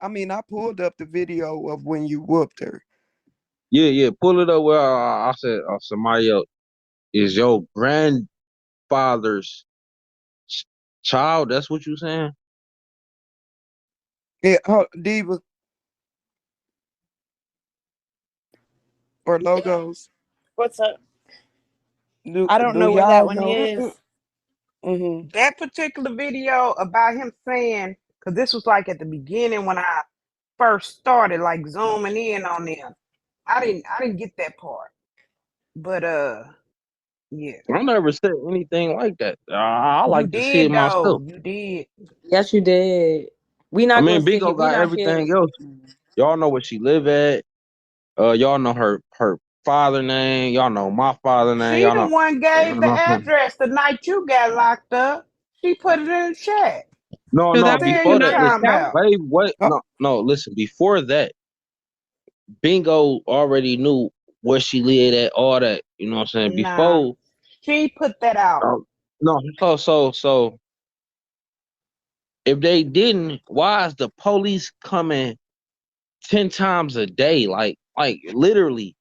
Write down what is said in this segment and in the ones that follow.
I pulled up the video of when you whooped her. Yeah. Pull it up where I said Samaya is your grandfather's ch- child. That's what you saying? Yeah, Diva or logos. What's up? Do I don't do know where that y'all one know? is. Mm-hmm. That particular video about him saying, because this was like at the beginning when I first started like zooming in on them. I didn't get that part. But yeah. I never said anything like that. I You like to see it did though. myself. You did. Yes, you did. We I not gonna mean, sit here. Bigo We got not here. everything else. Y'all know where she live at. Y'all know her father name. Y'all know my father name. She Y'all the know. one You gave know the what I'm saying? address the night you got locked up. She put it in the chat. No, So no. that The means hell you're Before you that, not listen. talking scout. about? Wait, what? Oh, No. Listen. Before that, Bingo already knew where she lived at. All that. You know what I'm saying? Nah. Before. She put that out. No. So. If they didn't, why is the police coming 10 times a day? Like literally,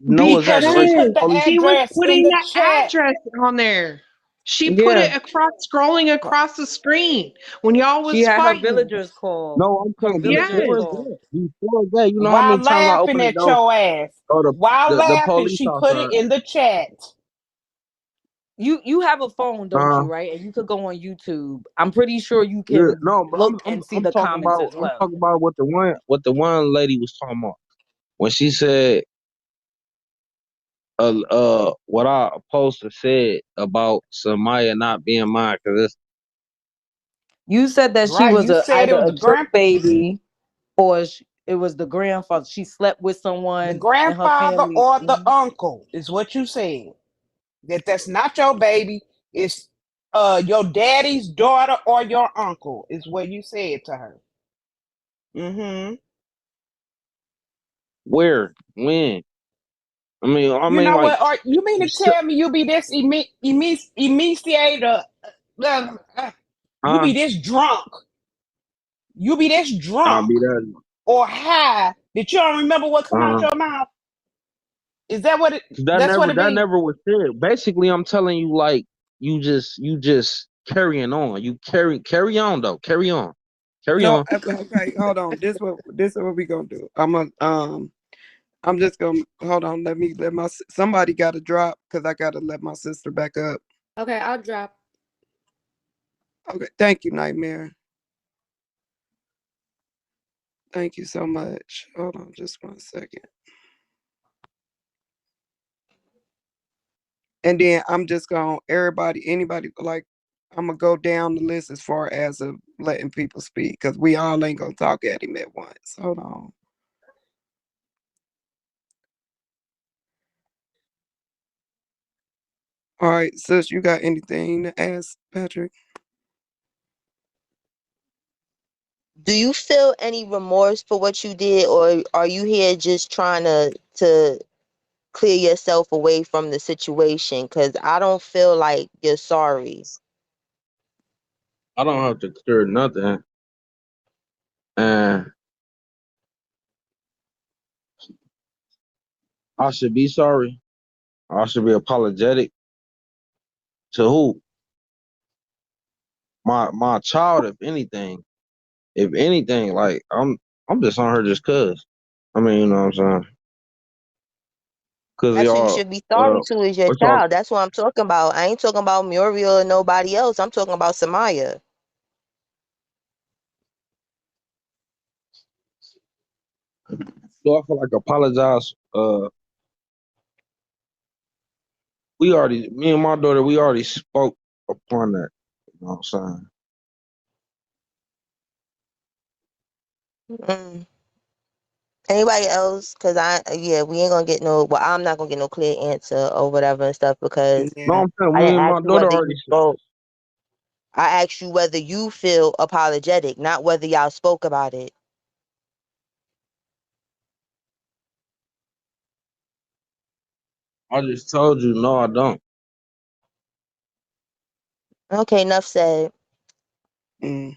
no Because exaggeration. she put Because the Police. she was address in putting the the chat. address on there. She put Yeah, it across, scrolling oh, across the screen when y'all she was had her fighting. villagers call. No, I'm Her saying villagers Yes. before call. that. Before that, you know how While many times I open laughing the at door? your ass. Oh, While the laughing, police she put it outside. in the chat. You have a phone, don't Uh, you? Right, and you could go on YouTube. I'm pretty sure you yeah, can no, but look and see I'm the talking comments about as well. what the one lady was talking about when she said what I supposed to said about Samaya not being mine because You said that she Right. was You said it either was a the trick baby or it was the grandfather. She slept with someone and her grandfather family. or the uncle is what you said. That's not your baby. It's your daddy's daughter or your uncle is what you said to her. Mm-hmm. where when I You mean know like what? Or you mean to tell me you be this emaciated? You huh? be this drunk? You be this I'll drunk be that. or high that you don't remember what come out Uh, your mouth? Is that what it? that That's what never it that be. never was said. Basically, I'm telling you like you just carrying on. You carry on though. Carry no, on. okay, hold on. This is what we gonna do. I'm just gonna hold on. Let my somebody got to drop because I gotta let my sister back up. Okay, I'll drop. Okay, thank you, Nightmare. Thank you so much. Hold on, just 1 second. And then I'm just gonna anybody like I'm gonna go down the list as far as of letting people speak because we all ain't gonna talk at him at once. Hold on. All right, sis, you got anything to ask, Patrick? Do you feel any remorse for what you did, or are you here just trying to clear yourself away from the situation? Because I don't feel like you're sorry. I don't have to clear nothing, and I should be sorry. I should be apologetic to who? My child, if anything. If anything, like I'm just on her just cause. I mean, you know what I'm saying? Cause That's who you y'all, should be sorry to, is your what y'all child. That's what I'm talking about. I ain't talking about Muriel or nobody else. I'm talking about Samaya. do I feel like apologize? Me and my daughter, we already spoke upon that. You know what I'm saying? Mm. Anybody else? Because yeah, we ain't gonna get no. Well, I'm not gonna get no clear answer or whatever and stuff because No, Yeah. I'm saying I me didn't and ask my you daughter whether already. you spoke. I asked you whether you feel apologetic, not whether y'all spoke about it. I just told you, no, I don't. Okay, enough said. Mm.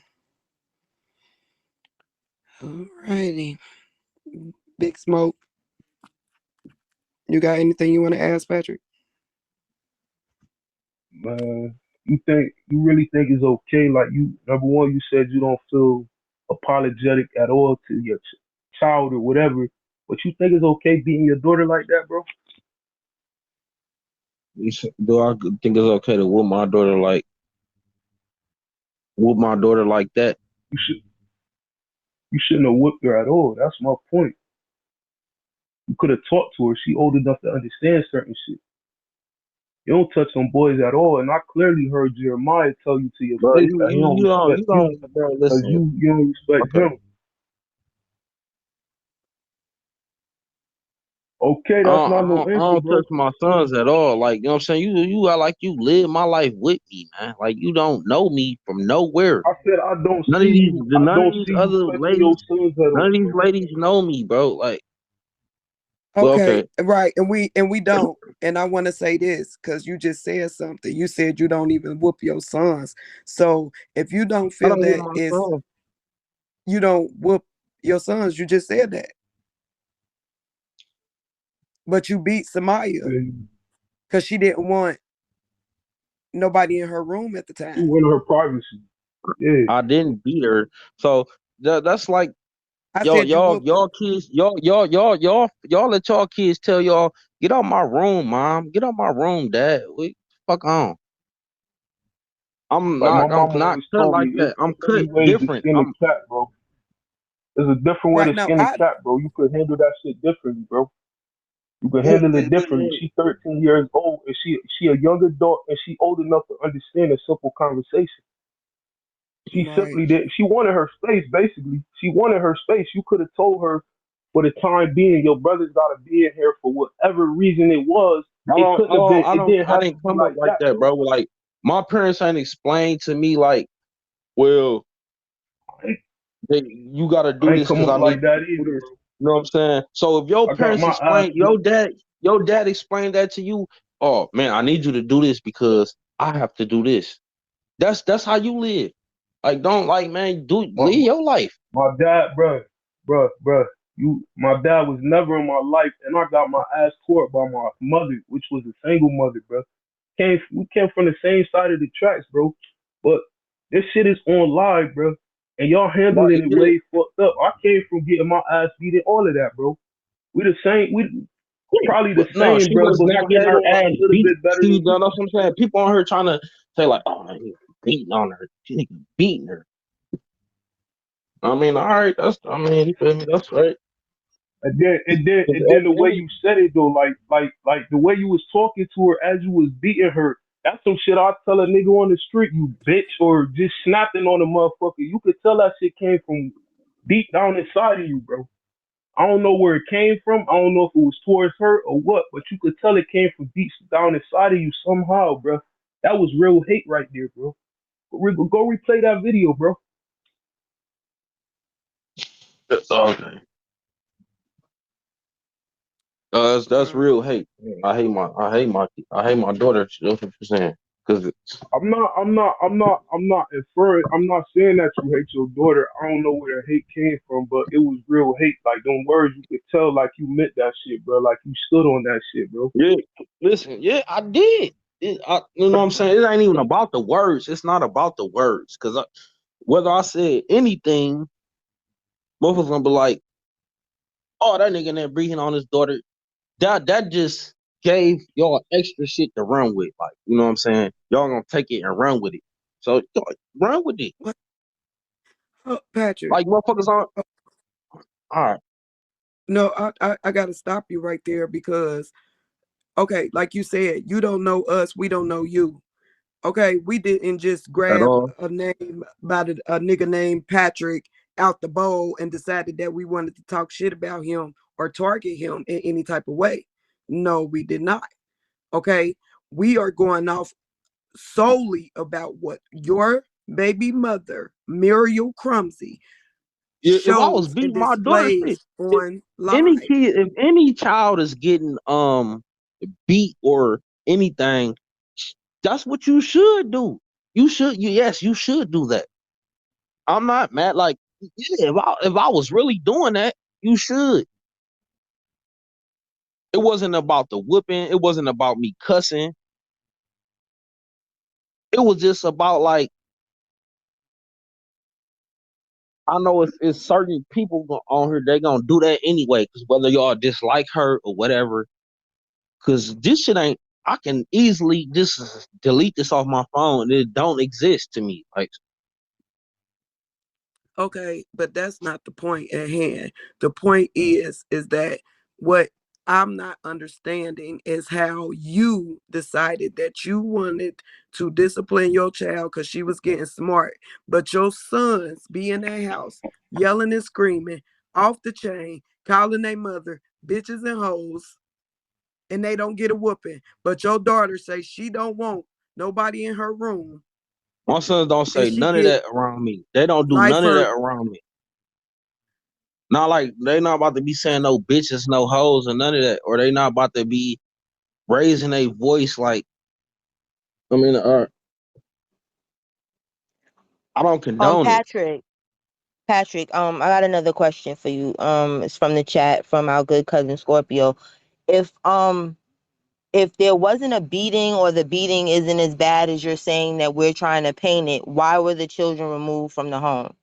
Alrighty. Big Smoke. You got anything you want to ask, Patrick? Man, you really think it's okay? Like you, number one, you said you don't feel apologetic at all to your child or whatever, but you think it's okay beating your daughter like that, bro? Do I think it's okay to whoop my daughter like that? You should you shouldn't have whipped her at all. That's my point. You could have talked to her. She old enough to understand certain shit. You don't touch on boys at all, and I clearly heard Jeremiah tell you to your Bro, face that he don't you respect you don't, bro, because listen. you don't respect Okay. him. Okay, that's not no I answer, don't bro. touch my sons at all. Like, you know what I'm saying? You are like you live my life with me, man. Like you don't know me from nowhere. I said I None of don't these see you other touching ladies, your sons at none all, of these bro. ladies know me, bro. Like, but Okay, okay. right, and we don't. And I want to say this because you just said something. You said you don't even whoop your sons. So if you don't I feel don't with that my it's sons. you don't whoop your sons, you just said that. But you beat Samaya And because she didn't want nobody in her room at the she time. wanted her privacy. Yeah, I didn't beat her. So that's like I said you whooped her. y'all kids, y'all let y'all kids tell y'all, get out my room, mom. Get out my room, dad. Fuck on. like my I'm mama not always cut told like me, that. it's I'm cut many ways to different. skin a cat, bro. There's a different way Right to now, skin a cat, bro. You could handle that shit differently, bro. You can It, handle it it, differently. it, She's 13 years old, and she a young adult, and she old enough to understand a simple conversation. She right, simply did. She wanted her space, basically. She wanted her space. You could have told her, for the time being, your brother's got to be in here for whatever reason it was. It couldn't have been. It didn't I have to didn't be come up like like that, that, bro. bro. Like my parents ain't explained to me like, well, I ain't, you got to I do ain't this come because up I like need you that to do either, this. bro. You know what I'm saying? So if your I got parents my ass explain, whooped. your dad explained that to you. Oh man, I need you to do this because I have to do this. That's how you live. Like don't like man, My, live your life. my dad, bruh, my dad was never in my life, and I got my ass taught by my mother, which was a single mother, bro. We came from the same side of the tracks, bro. But this shit is on live, bro. And y'all handling Right? it Yeah. way fucked up. I came from getting my ass beat and all of that, bro. We the same. We probably the But no, same, she bro. was But not my getting head her on like ass a little beat. bit better See, than you. that's what I'm saying. People on her trying to say like, oh, he beating on her. She nigga beating her. I mean, all right, I mean, you feel me? That's right. And then the way you said it though, like the way you was talking to her as you was beating her, that's some shit I tell a nigga on the street, you bitch, or just snapping on a motherfucker. You could tell that shit came from deep down inside of you, bro. I don't know where it came from. I don't know if it was towards her or what, but you could tell it came from deep down inside of you somehow, bro. That was real hate right there, bro. Go replay that video, bro. Okay. That's right. real hate. I hate my daughter. That's what you're saying. Cause I'm not inferring. I'm not saying that you hate your daughter. I don't know where the hate came from, but it was real hate. Like them words, you could tell like you meant that shit, bro. Like you stood on that shit, bro. yeah, listen, yeah, I did. You know what I'm saying? It ain't even about the words. It's not about the words. Cause whether I said anything, both of them be like, "Oh, that nigga in there breathing on his daughter." That just gave y'all extra shit to run with. Like, you know what I'm saying? Y'all gonna take it and run with it. So y'all run with it. What? Oh, Patrick. Like motherfuckers on. Oh, All right, no, I got to stop you right there because, okay, like you said, you don't know us, we don't know you. Okay, we didn't just at grab all. a name by a nigga named Patrick out the bowl and decided that we wanted to talk shit about him or target him in any type of way. No, we did not. Okay, we are going off solely about what your baby mother, Muriel Crumsey, Yeah, if I was shows and beating my daughter, shit. displays If on any live. kid, if any child is getting beat or anything, that's what you should do. You should. Yes, you should do that. I'm not mad. Like Yeah, if I was really doing that, you should. It wasn't about the whooping. It wasn't about me cussing. It was just about like I know it's certain people on here they gonna do that anyway, because whether y'all dislike her or whatever, because this shit ain't. I can easily just delete this off my phone. It don't exist to me. Like Okay, but that's not the point at hand. The point is that what I'm not understanding is how you decided that you wanted to discipline your child because she was getting smart, but your sons be in that house yelling and screaming off the chain, calling their mother bitches and hoes, and they don't get a whooping. But your daughter says she don't want nobody in her room, my sons don't and say she none of get that around me. They don't do life none of that hurt. around me. Not like they not about to be saying no bitches, no hoes, and none of that, or they not about to be raising a voice like I mean, I don't condone it. Patrick, I got another question for you. It's from the chat from our good cousin Scorpio. If if there wasn't a beating or the beating isn't as bad as you're saying that we're trying to paint it, why were the children removed from the home?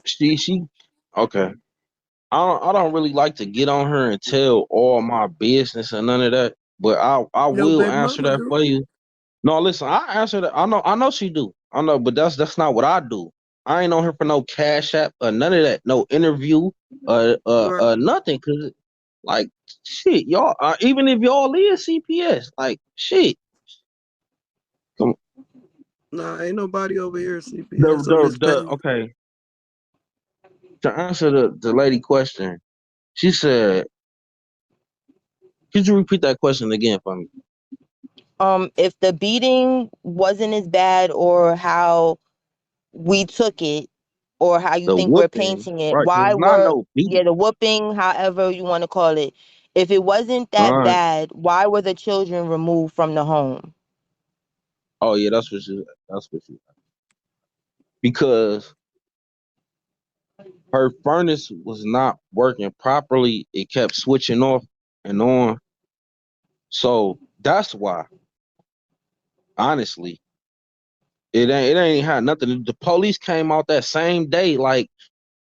She okay. I don't really like to get on her and tell all my business and none of that, but I Your will baby answer mama that do. for you. No, listen, I answer that. I know she do. I know, but that's not what I do. I ain't on here for no cash app or none of that. No interview, Right. nothing. Cause like shit, y'all. Even if y'all is CPS, like shit. Come, Nah, ain't nobody over here CPS on this the panel. okay. To answer the lady question, she said, "Could you repeat that question again for me?" If the beating wasn't as bad or how we took it or how you The think we're whooping, painting it, right? Cause why it's not were no beat. the whooping, however you want to call it, if it wasn't All that right. bad, why were the children removed from the home? Oh yeah, that's what she. That's what she. Because her furnace was not working properly. It kept switching off and on. So that's why, honestly, it ain't had nothing. The police came out that same day, like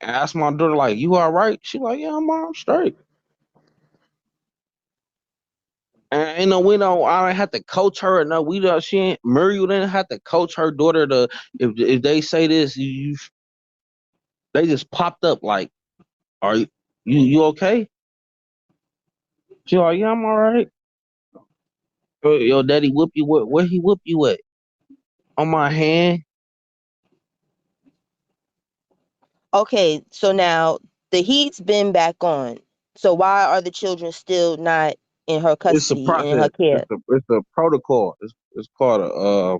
asked my daughter, like, "You all right?" She like, "Yeah, I'm straight." And you know, we don't. I didn't have to coach her. No, we don't. She ain't. Muriel didn't have to coach her daughter to. If they say this, they just popped up like, "Are you okay?" She like, "Yeah, I'm all right." Yo, daddy whoop you. Where he whoop you at? On my hand. Okay, so now the heat's been back on. So why are the children still not in her It's a custody and in her process. care? It's a protocol. It's called a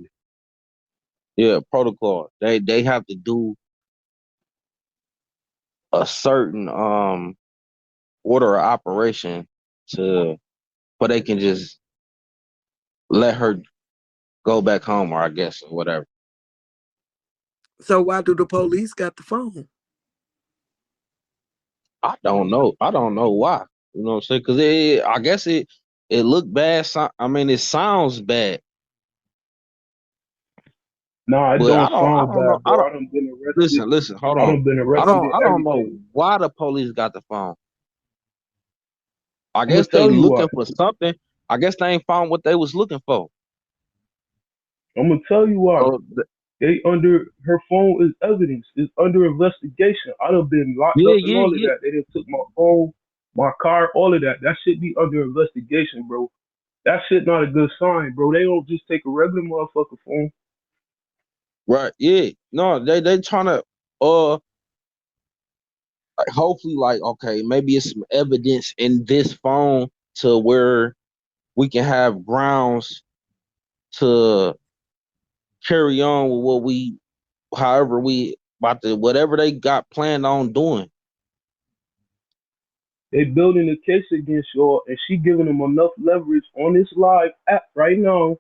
yeah, protocol. They have to do a certain order of operation to but they can just let her go back home or I guess or whatever. So why do the police got the phone? I don't know. I don't know why. You know what I'm saying? Because I guess it looked bad. I mean, it sounds bad, Nah, it but don't I sound don't know. bad, bro. I done been arrested. Listen. Hold I on. done been arrested I and don't know everything. why the police got the phone. I I'm gonna guess they tell you why. looking for something. I guess they ain't found what they was looking for. I'm gonna tell you why. So They under her phone is evidence. It's under investigation. I done been locked up and all of yeah. that. They done took my phone, my car, all of that. That should be under investigation, bro. That shit not a good sign, bro. They don't just take a regular motherfucker phone. Right, yeah. No, they trying to uh like, hopefully like okay, maybe it's some evidence in this phone to where we can have grounds to carry on with what we however we about to whatever they got planned on doing. They building a case against y'all, and she giving them enough leverage on this live app right now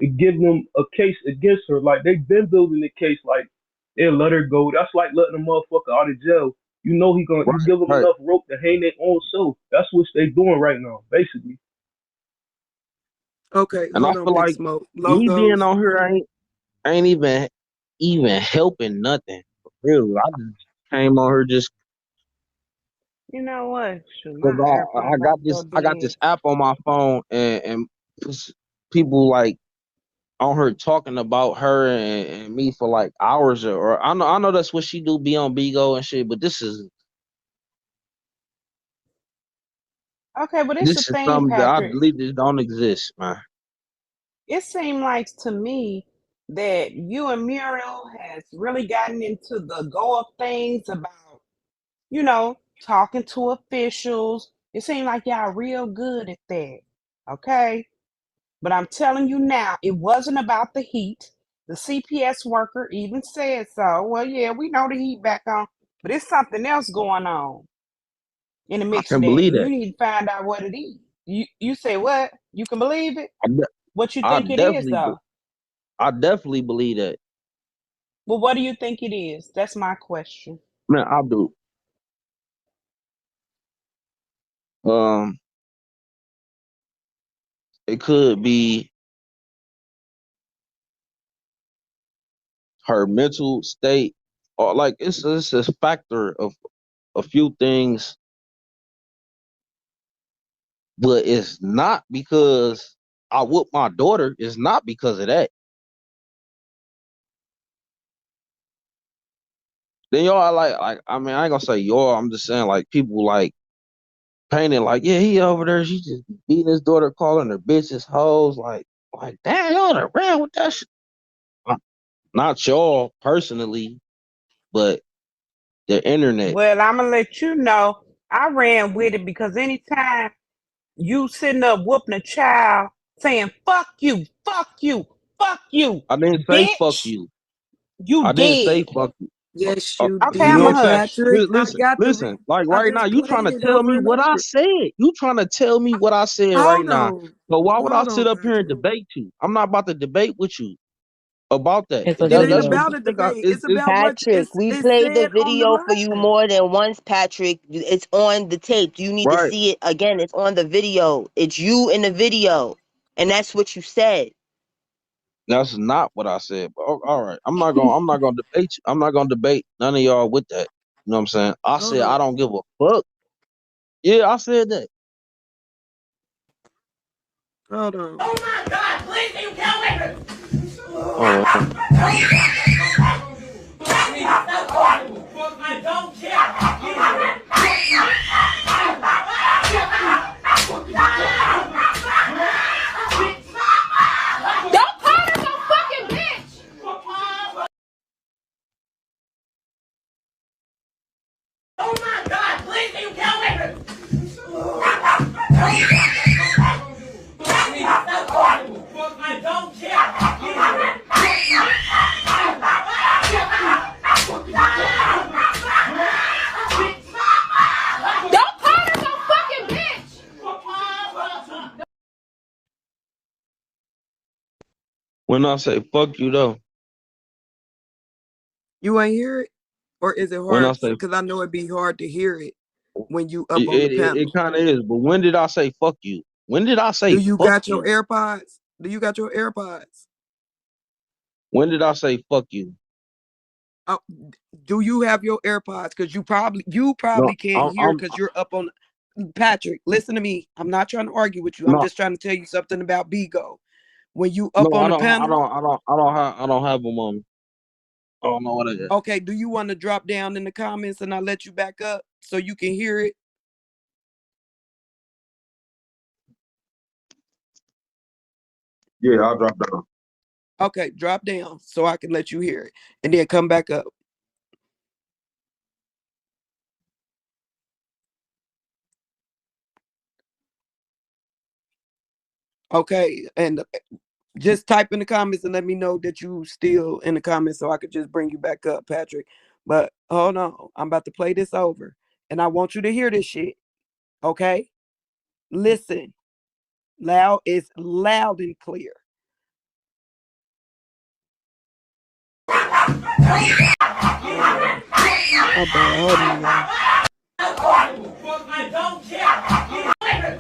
to give them a case against her. Like they've been building the case, like they'll let her go. That's like letting a motherfucker out of jail. You know he give them Right. enough rope to hang their own self. That's what they doing right now, basically. Okay, And I hold on, feel Big like Smoke. me being Logos. on here ain't even helping nothing. Really, I just came on here just You know what? Shoot, because my AirPods are so I got dead. this app on my phone and people like on her talking about her and me for like hours or I know that's what she do, be on Bigo and shit, but Okay, but it's the this is thing, something that I Patrick. believe this don't exist, man. It seemed like to me that you and Muriel has really gotten into the go of things about, talking to officials. It seemed like y'all real good at that. Okay. But I'm telling you now, it wasn't about the heat. The CPS worker even said so. Well, yeah, we know the heat back on, but it's something else going on in the I mix of can that. believe And you that. need to find out what it is. You say what? You can believe it? I, de- What you I think it is definitely though? I definitely believe that. Well, what do you think it is? That's my question. Man, I do. Um, it could be her mental state, or like it's a factor of a few things, but it's not because I whooped my daughter. It's not because of that. Then y'all are like I mean I ain't gonna say y'all. I'm just saying like people like painting like yeah he over there. She just beating his daughter, calling her bitches hoes. Like damn y'all around with that shit. Uh, Not y'all personally, but the internet. Well, I'm gonna let you know. I ran with it because anytime you sitting up whooping a child saying fuck you, fuck you, I didn't say fuck bitch, you. you I didn't say dead. fuck you. Yes, Uh, you Okay, you know I'm what a I'm saying? did, hush. Patrick. I Listen, got the listen. Like I right now, just you trying played to it tell over me and what I over. said. You trying to tell me what I said right Hold now. on. So why would I Hold sit on, up here and Patrick. debate you? I'm not about to debate with you about that. It's a It ain't That's what video. about you a think debate. It's is about what Patrick, we it's played the said on the video for you line. more than once, Patrick. It's on the tape. You need to right. see it again. It's on the video. It's you in the video. And that's what you said. That's not what I said. But all right. I'm not gonna debate you. I'm not gonna debate none of y'all with that. You know what I'm saying? I Hold said I on. don't give a fuck. Yeah, I said that. Hold on. Oh my God, please, can you kill me? Hold on. I don't care. Don't call her no fucking bitch. Oh my God, please, can you kill me? I don't care. Don't call her no fucking bitch. When I say fuck you though, You ain't hear it? Or is it when I hard? say Because I know it'd be hard to hear it when you up on the it panel. kind of is, but when did I say fuck you? When did I Do say you fuck got your you? AirPods? Do you got your AirPods? When did I say fuck you? Uh, do you have your AirPods? Because you No, probably can't hear I'm because you're up on. Patrick, listen to me. I'm not trying to argue with you. I'm no, just trying to tell you something about Bigo. When you up no, on the panel, I don't have them on me. I don't know what it is. okay, do you want to drop down in the comments and I'll let you back up so you can hear it? Yeah, I'll drop down. Okay, drop down so I can let you hear it and then come back up. Okay, and just type in the comments and let me know that you still in the comments so I could just bring you back up, Patrick. But hold on, I'm about to play this over and I want you to hear this shit. Okay? Listen. Loud is loud and clear. Oh, bad. Hold on, y'all. I don't care. I don't care.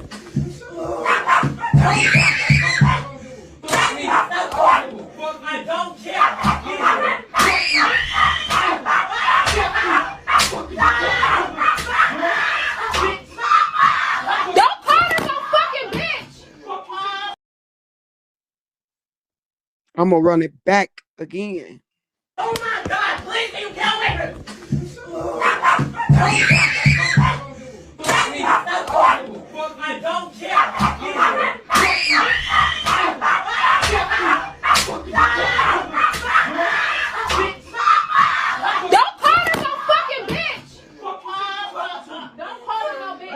Don't call her no fucking bitch. I'm gonna run it back again. Oh my God! Please, can you tell me? I don't care. Don't call her no fucking bitch. Don't call her no bitch.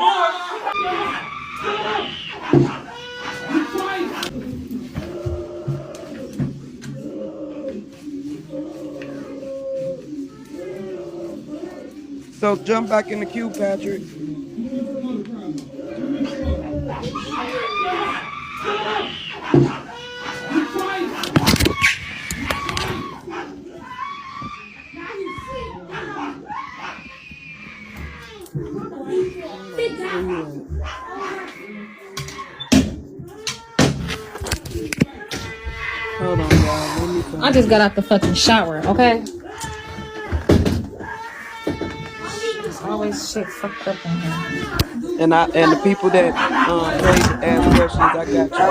So jump back in the queue, Patrick. Hold on, y'all. Let me I just got out the fucking shower, okay? There's always shit fucked up in here. And the people that ready to ask questions, I got you.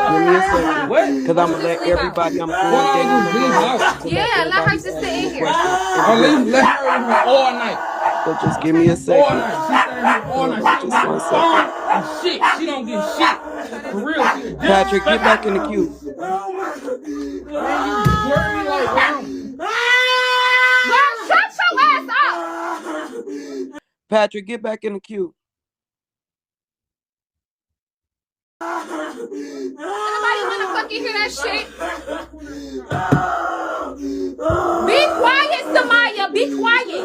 Give me a second, cause I'm gonna let everybody. I'm going down the road. Yeah, let her just sit in here. Let her in here all night. So just give me a second. All night. She stay in here all night. Just 1 second. Shit, she don't get shit. For real. Patrick, get back in the queue. Shut your ass up. Patrick, get back in the queue. Anybody wanna fucking hear that shit? Be quiet, Samaya. Be quiet.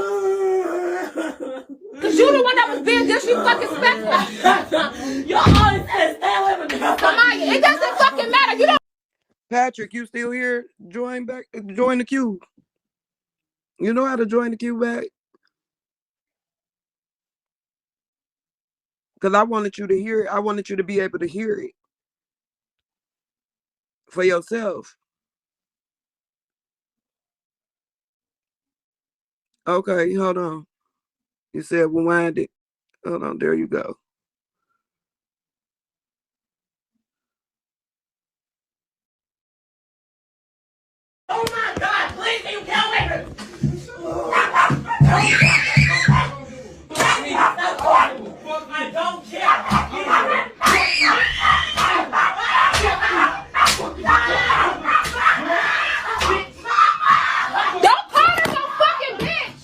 Cause you the one that was being disrespectful. You always said stay away from me. Samaya, it doesn't fucking matter. You don't. Patrick, you still here? Join the queue. You know how to join the queue back? Because I wanted you to hear it. I wanted you to be able to hear it for yourself. Okay, hold on. You said rewind it. Hold on, there you go. Oh my God, please, can you tell me? I don't care. Don't call her no fucking bitch.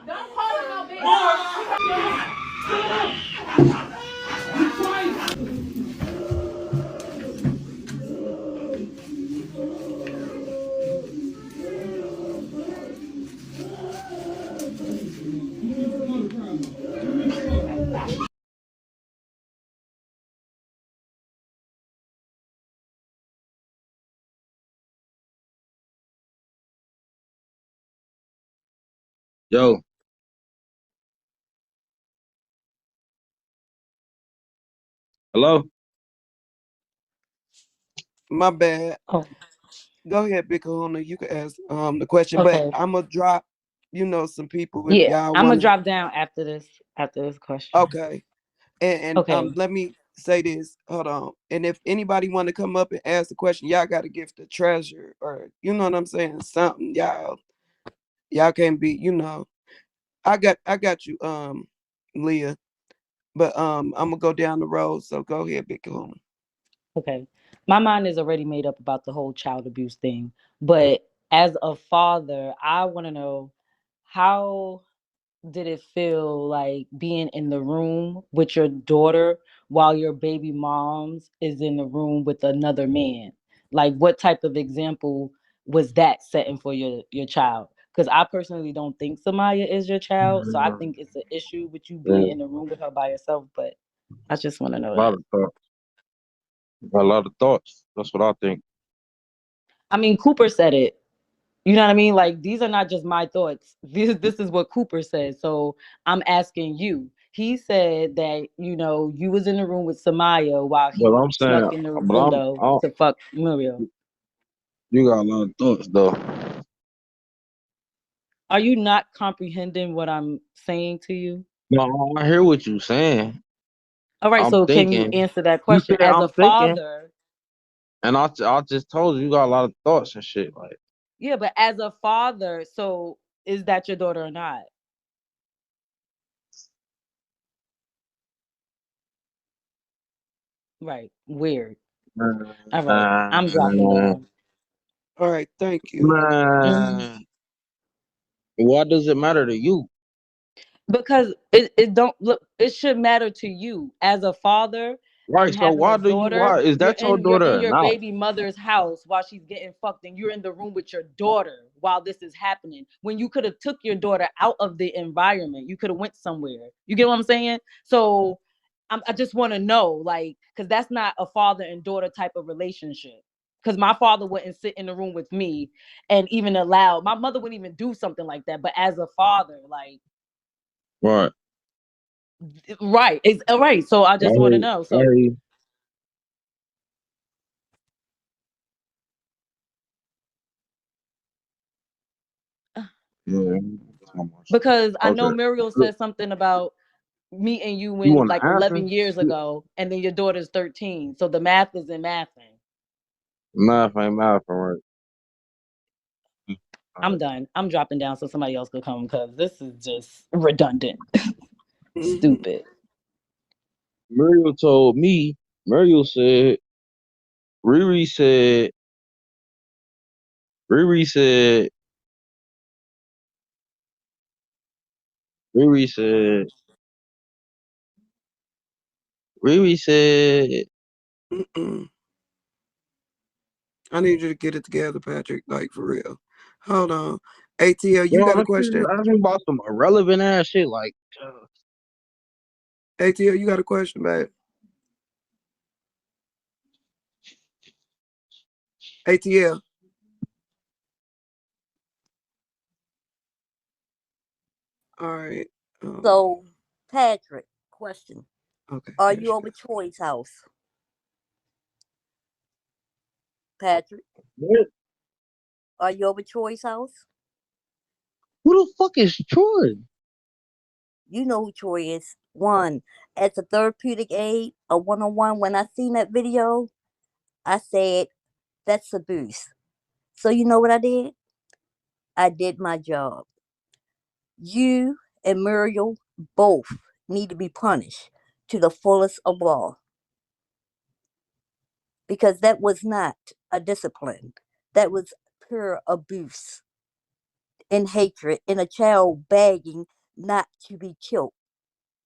Don't call her no bitch. Yo. Hello? My bad. Oh, Go ahead, Big Kahuna. You can ask the question, okay. but I'm gonna drop, some people if Yeah, y'all I'm want gonna drop down after this question. Okay. And Okay. let me say this. Hold on. And if anybody want to come up and ask the question, y'all got to give the treasure, or you know what I'm saying, something. Y'all can't be, I got you, Leah. But I'm gonna go down the road. So go ahead, Big Kahuna. Okay. My mind is already made up about the whole child abuse thing. But as a father, I want to know, how did it feel like being in the room with your daughter while your baby mom's is in the room with another man? Like, what type of example was that setting for your child? Because I personally don't think Samaya is your child. So I think it's an issue with you being in the room with her by yourself. But I just want to know A lot that. of thoughts. A lot of thoughts. That's what I think. I mean, Cooper said it. You know what I mean? Like, these are not just my thoughts. This is what Cooper said. So I'm asking you. He said that, you was in the room with Samaya while But he I'm saying, snuck in the but window to fuck Muriel. you got a lot of thoughts though. Are you not comprehending what I'm saying to you? No, I hear what you're saying. All right, I'm so can you thinking. answer that You question? said As I'm a thinking, father, and I just told you got a lot of thoughts and shit. Like, yeah, but as a father, so is that your daughter or not? Right. Weird. All right. I'm dropping man, down. All right, thank you. Mhm. man, why does it matter to you? Because it don't look, it should matter to you as a father Right. and So having a why do you? daughter. Why is that your You're daughter in or your not? baby mother's house while she's getting fucked, and you're in the room with your daughter while this is happening. When you could have took your daughter out of the environment, you could have went somewhere. You get what I'm saying? So I just want to know, like, because that's not a father and daughter type of relationship. Because my father wouldn't sit in the room with me and even allow, my mother wouldn't even do something like that. But as a father, like, Right. right, it's right. So I just want to know. I So yeah. because I know Okay. Muriel said something about meeting you You when want like to answer? 11 years ago, and then your daughter's 13. So the math is in mathing. Math ain't math, right? All I'm right. done. I'm dropping down so somebody else could come because this is just redundant. Mhm. Stupid. Muriel told me. Muriel said. Riri said. Riri said. Riri said. Riri said. Mm-mm. I need you to get it together, Patrick. Like for real. Hold on. ATL, you Yo, got a that shit question? asking about some irrelevant ass shit. Like, ATL, you got a question, babe? ATL. All right. So, Patrick, question. Okay, Are there you she over goes. Troy's house? Patrick, what? are you over Troy's house? Who the fuck is Troy? You know who Troy is. One, as a therapeutic aid, a one-on-one, when I seen that video, I said, that's abuse. So you know what I did? I did my job. You and Muriel both need to be punished to the fullest of law because that was not a discipline. That was pure abuse and hatred and a child begging not to be killed,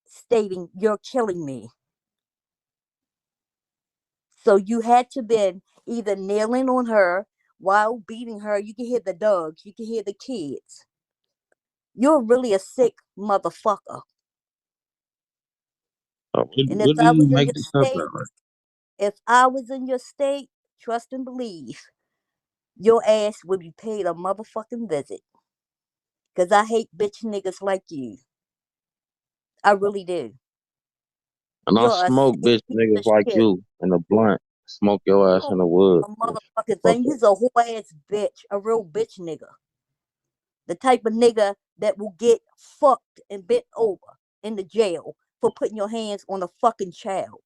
stating, you're killing me. So you had to been either kneeling on her while beating her. You can hear the dogs. You can hear the kids. You're really a sick motherfucker. And if What do I you was in make your this up state, at? if I was in your state, trust and believe, your ass would be paid a motherfucking visit. Cause I hate bitch niggas like you. I really do. And I You're a smoke sick bitch piece niggas of like shit. you in the blunt. Smoke your ass Oh, in the wood. a motherfucking Fuck thing. it. You's a whole ass bitch, a real bitch nigga. The type of nigga that will get fucked and bent over in the jail for putting your hands on a fucking child.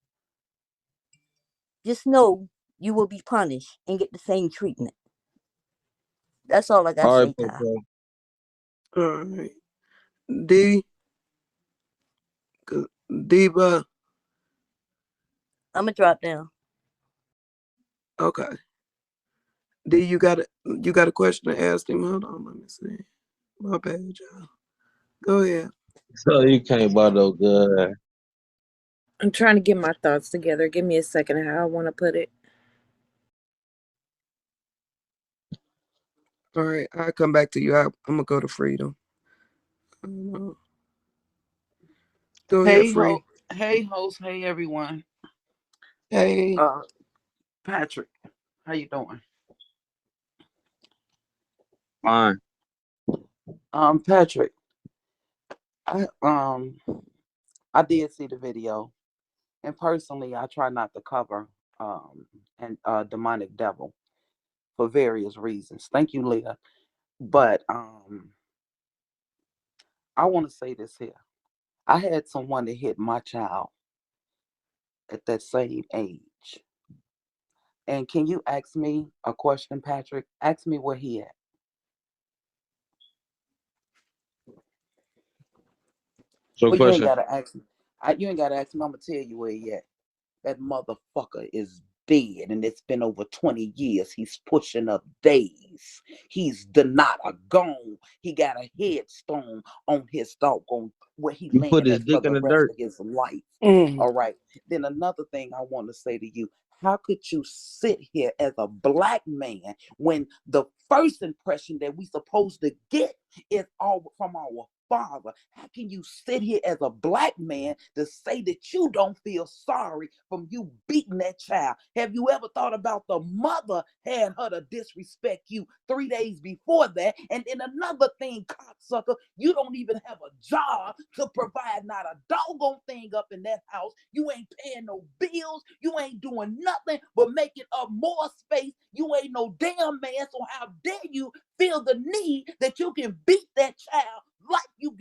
Just know you will be punished and get the same treatment. That's all I gotta All right, say, Ty. Popo. All right. D, Diva. I'ma drop down. Okay. D, you got a question to ask him? Hold on, let me see. My bad, y'all. Go ahead. So you can't buy no good. I'm trying to get my thoughts together. Give me a second. How I want to put it. All right, I'll come back to you. I'm gonna go to Freedom. Go ahead, Free. Hey host, hey everyone. Hey, Patrick, how you doing? Fine. Patrick, I I did see the video, and personally, I try not to cover and demonic devil for various reasons. Thank you, Leah. But I want to say this here. I had someone that hit my child at that same age. And can you ask me a question, Patrick? Ask me where he at. So Well, you ain't question. gotta ask me. You ain't gotta ask me. I'm gonna tell you where he at. That motherfucker is dead, and it's been over 20 years. He's pushing up days. He's a gone. He got a headstone on his doggone where he You put laying his at for dick in the the rest dirt. of his life. mm, All right. Then another thing I want to say to you: how could you sit here as a black man when the first impression that we supposed to get is all from our father? How can you sit here as a black man to say that you don't feel sorry from you beating that child? Have you ever thought about the mother had her to disrespect you 3 days before that? And then another thing, cocksucker, you don't even have a job to provide not a doggone thing up in that house. You ain't paying no bills. You ain't doing nothing but making up more space. You ain't no damn man. So how dare you feel the need that you can beat that child like you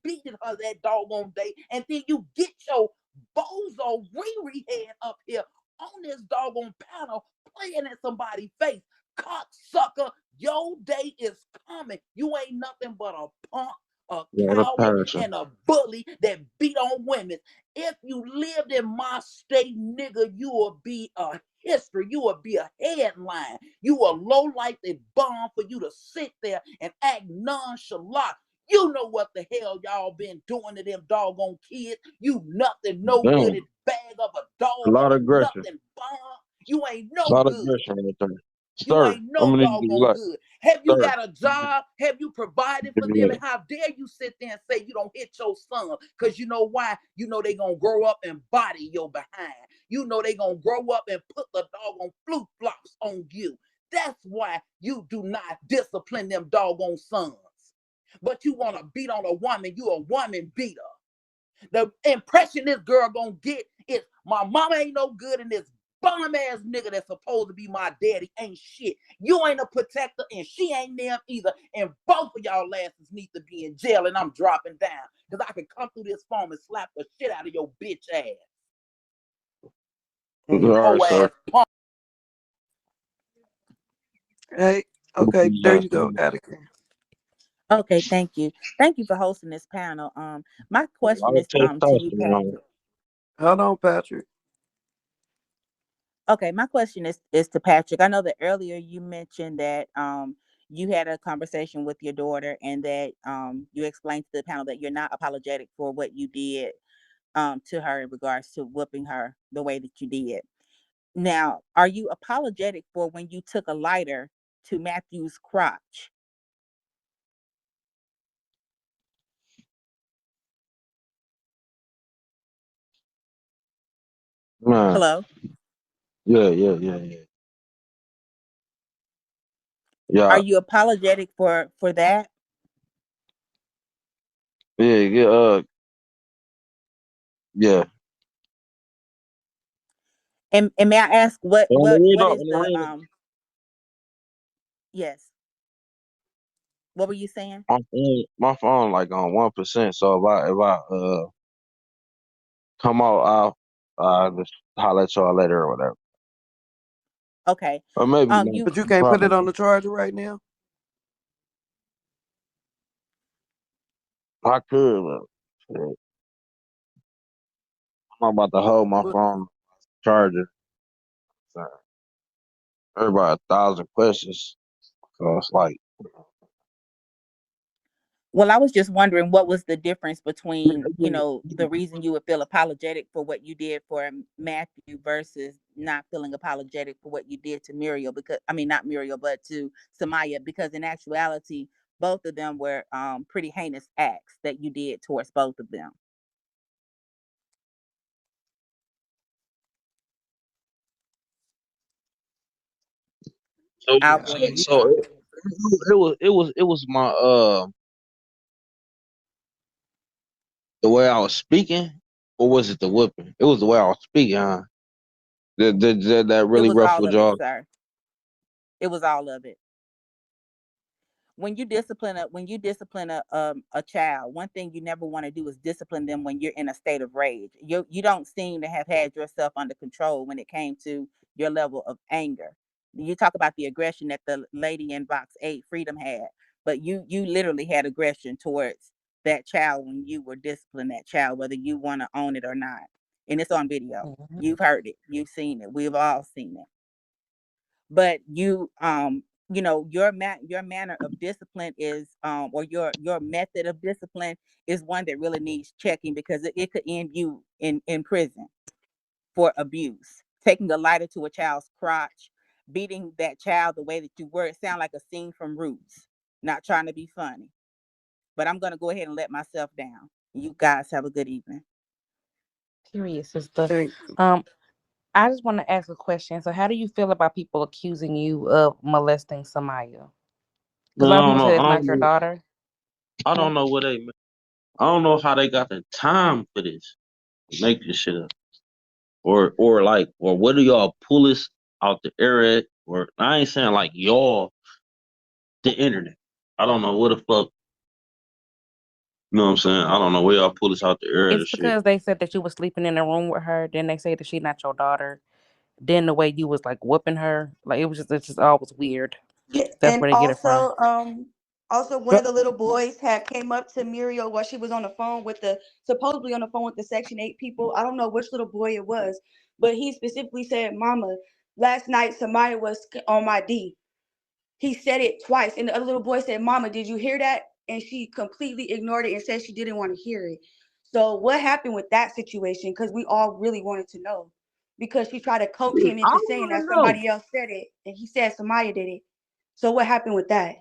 beating her that doggone day, and then you get your bozo Riri head up here on this doggone panel playing in somebody's face. Cocksucker, your day is coming. You ain't nothing but a punk, a Yeah, the coward, person. and a bully that beat on women. If you lived in my state, nigga, you will be a history. You will be a headline. You a low-life bomb for you to sit there and act nonchalant. You know what the hell y'all been doing to them doggone kids. You nothing, no Damn. good at bag of a A dog of lot a of aggression. nothing bomb. You ain't A no lot of good. aggression right there. You Sir, ain't I'm no gonna need you to be doggone like, good. Have you sir, got a job? Have you provided give for me them? that. And how dare you sit there and say you don't hit your son? Because you know why? You know they gonna grow up and body your behind. You know they gonna grow up and put the doggone flute flops on you. That's why you do not discipline them doggone sons. But you want to beat on a woman, you a woman beater. The impression this girl gonna get is my mama ain't no good, and this bum ass nigga that's supposed to be my daddy ain't shit. You ain't a protector, and she ain't them either. And both of y'all asses need to be in jail, and I'm dropping down. Because I can come through this phone and slap the shit out of your bitch ass. All mm. right, Hoe sir. ass punk. Hey, Whoop okay, his there ass, you go, nigga. Attica. Okay, thank you. Thank you for hosting this panel. My A question lot of is to you, testosterone on Patrick. Hold on, Patrick. Okay, my question is to Patrick. I know that earlier you mentioned that you had a conversation with your daughter and that you explained to the panel that you're not apologetic for what you did to her in regards to whooping her the way that you did. Now, are you apologetic for when you took a lighter to Matthew's crotch? man. Hello? Yeah. Are Yeah, you apologetic for that? yeah. Yeah. And may I ask what And the what reason, what and is the the reason yes. What were you saying? my phone like on 1%. So if I come out, I'll just holler at y'all later or whatever. Okay. Or maybe not. You But you can't put it Probably. on the charger right now. I could, but shit, I'm about to hold my But phone charger. So everybody 1,000 questions. So it's like Well, I was just wondering what was the difference between, the reason you would feel apologetic for what you did for Matthew versus not feeling apologetic for what you did to Muriel, because I mean not Muriel, but to Samaya, because in actuality, both of them were pretty heinous acts that you did towards both of them. So, I'll go ahead. You so talk. it was my the way I was speaking, or was it the whipping? It was the way I was speaking, huh? That It really was all ruffled of it, y'all. sir. It was all of it. When you discipline a child, one thing you never want to do is discipline them when you're in a state of rage. You don't seem to have had yourself under control when it came to your level of anger. You talk about the aggression that the lady in box 8 Freedom had, but you literally had aggression towards that child when you were disciplining that child, whether you want to own it or not. And it's on video. Mhm. You've heard it, you've seen it, we've all seen it. But your manner of discipline is or your method of discipline is one that really needs checking, because it could end you in prison for abuse. Taking a lighter to a child's crotch, beating that child the way that you were, it sound like a scene from Roots. Not trying to be funny, but I'm going to go ahead and let myself down. You guys have a good evening. Period, sister. Thank Um, I just want to ask a question. So, how do you feel about people accusing you of molesting Samaya? Because a lot of No, people no, say it's not your daughter. I Hmm? don't know what they. I don't know how they got the time for this. Make this shit up, or what do y'all pull this out the air at? Or I ain't saying like y'all, the internet. I don't know what the fuck. You know what I'm saying? I don't know where y'all pull this out the air It's and shit. because they said that you was sleeping in a room with her. Then they say that she's not your daughter. Then the way you was like whooping her, like it just all was weird. Yeah, That's and where they get it from. also one of But the little boys had came up to Muriel while she was on the phone with the supposedly on the phone with the Section 8 people. I don't know which little boy it was, but he specifically said, "Mama, last night Samaya was on my D." He said it twice, and the other little boy said, "Mama, did you hear that?" And she completely ignored it and said she didn't want to hear it. So what happened with that situation? Because we all really wanted to know. Because she tried to coach him I into don't saying that even know. somebody else said it, and he said Samaya did it. So what happened with that?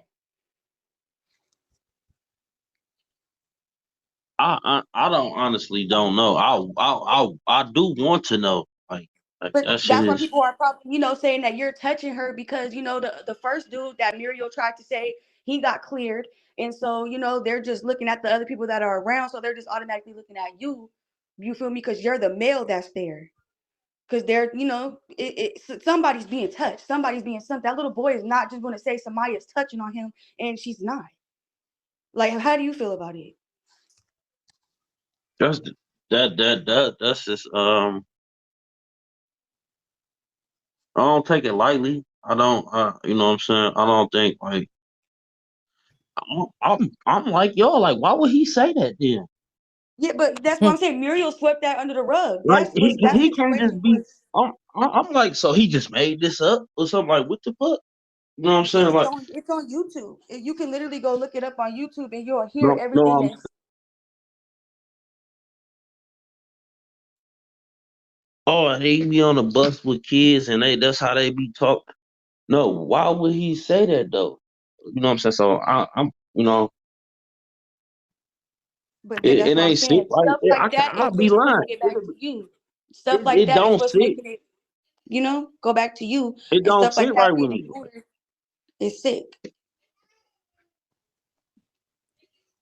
I don't honestly don't know. I do want to know. Like But that shit that's why is. people are probably, saying that you're touching her because, the first dude that Muriel tried to say, he got cleared. And so, they're just looking at the other people that are around. So they're just automatically looking at you. You feel me? Because you're the male that's there. Because they're, somebody's being touched. Somebody's being something. That little boy is not just going to say Samaya's touching on him and she's not. Like, how do you feel about it? That's that's just I don't take it lightly. I don't you know what I'm saying? I don't think like I'm like y'all, like why would he say that then? Yeah, but that's what I'm saying. Muriel swept that under the rug. Like That he can't situation just be was. I'm like, so he just made this up or something, like what the fuck? You know what I'm Yeah, saying? Like it's on YouTube. You can literally go look it up on YouTube, and you'll hear no no everything that's. oh, he be on the bus with kids and that's how they be talking. No, why would he say that though? You know what I'm saying? So I'm But yeah, it that's what I'm ain't sit saying. right. Stuff like that I'll is be what's lying. bringing it back to you. Stuff like It that is don't what's sit. making it, go back to you, It and don't stuff like sit that right with being me. ignored is sick.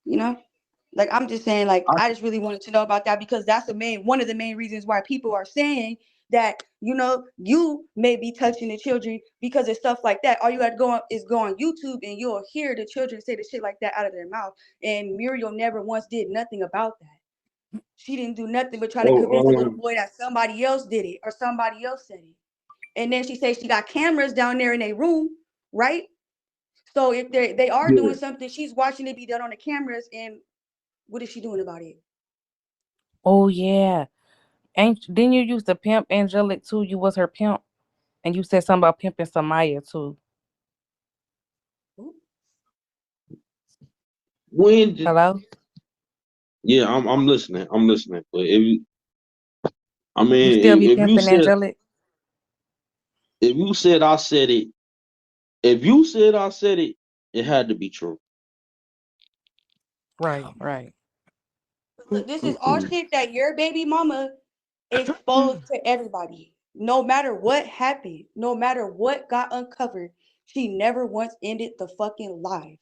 You know. Like I'm just saying, like I, I just really wanted to know about that because that's one of the main reasons why people are saying that you may be touching the children because of stuff like that. All you got to go on YouTube and you'll hear the children say the shit like that out of their mouth. And Muriel never once did nothing about that. She didn't do nothing but trying to convince the so little boy that somebody else did it or somebody else said it. And then she says she got cameras down there in a room, right? So if they are doing yeah. something, she's watching it be done on the cameras, and what is she doing about it? oh yeah, ain't didn't you used to pimp Angelic too? You was her pimp, and you said something about pimping Samaya too. when did, Hello? yeah, I'm listening. I'm listening. But I You mean, still be if you pimping, said Angelic? if you said I said it, if you said I said it, it had to be true. Right, right. Look, this is all Mm-mm. shit that your baby mama exposed to everybody. No matter what happened, no matter what got uncovered, she never once ended the fucking live.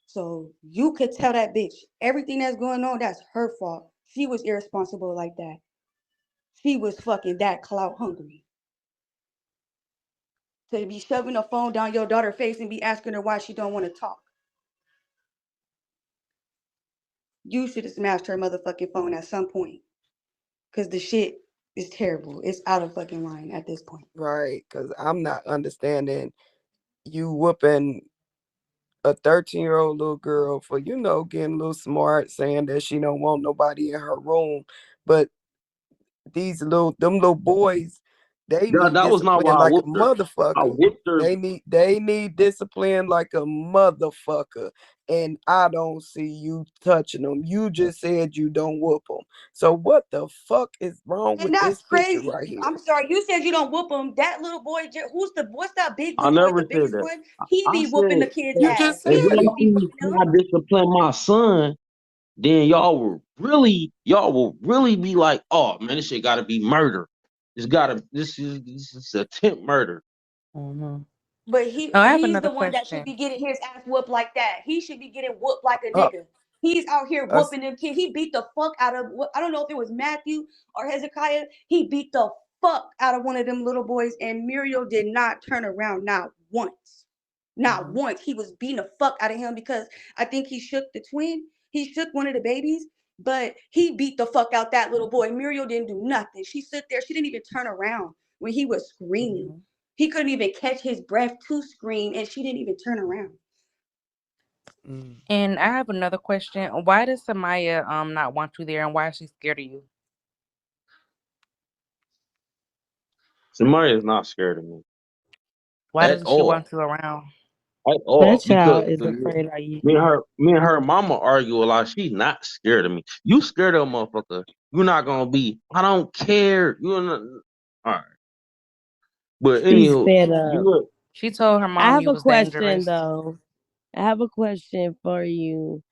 So you could tell that bitch everything that's going on, that's her fault. She was irresponsible like that. She was fucking that clout hungry. To be shoving a phone down your daughter's face and be asking her why she don't want to talk. You should have smashed her motherfucking phone at some point. Cause the shit is terrible. It's out of fucking line at this point. Right, because I'm not understanding you whooping a 13-year-old little girl for, getting a little smart, saying that she don't want nobody in her room. But them little boys, they That need that was not discipline why I like a whooped her. I motherfucker. whooped her. They need discipline like a motherfucker. And I don't see you touching them. You just said you don't whoop them. So what the fuck is wrong And with that's this picture crazy. right I'm here? sorry. You said you don't whoop him. That little boy, what's that big I little boy, never the said biggest that. one? He I be whooping said the kid's You ass. just if said He it. y'all be see whooping them. how I discipline my son, then y'all will really be like, oh man, this shit gotta be murder. This is attempt murder. Mm-hmm. But Oh, I have he's another the one that should be question. getting his ass whooped like that. He should be getting whooped like a Uh, nigga. He's out here us, whooping them kids. He beat the fuck out of, I don't know if it was Matthew or Hezekiah. He beat the fuck out of one of them little boys, and Muriel did not turn around, not once. Not Mm-hmm. once. He was beating the fuck out of him because I think he shook the twin. He shook one of the babies, but he beat the fuck out that little boy. Muriel didn't do nothing. She stood there. She didn't even turn around when he was screaming. Mm-hmm. He couldn't even catch his breath to scream, and she didn't even turn around. mm, And I have another question. Why does Samaya not want you there, and why is she scared of you? Samari is not scared of me Why at doesn't she all. want you around? At That all. Because child is me afraid of you. me and her mama argue a lot. She's not scared of me. You scared of a motherfucker. You're not gonna be. I don't care. You're not. All right. But She's anywho, fed up. you She told her I mom have you a was question dangerous. thould I have a question for you.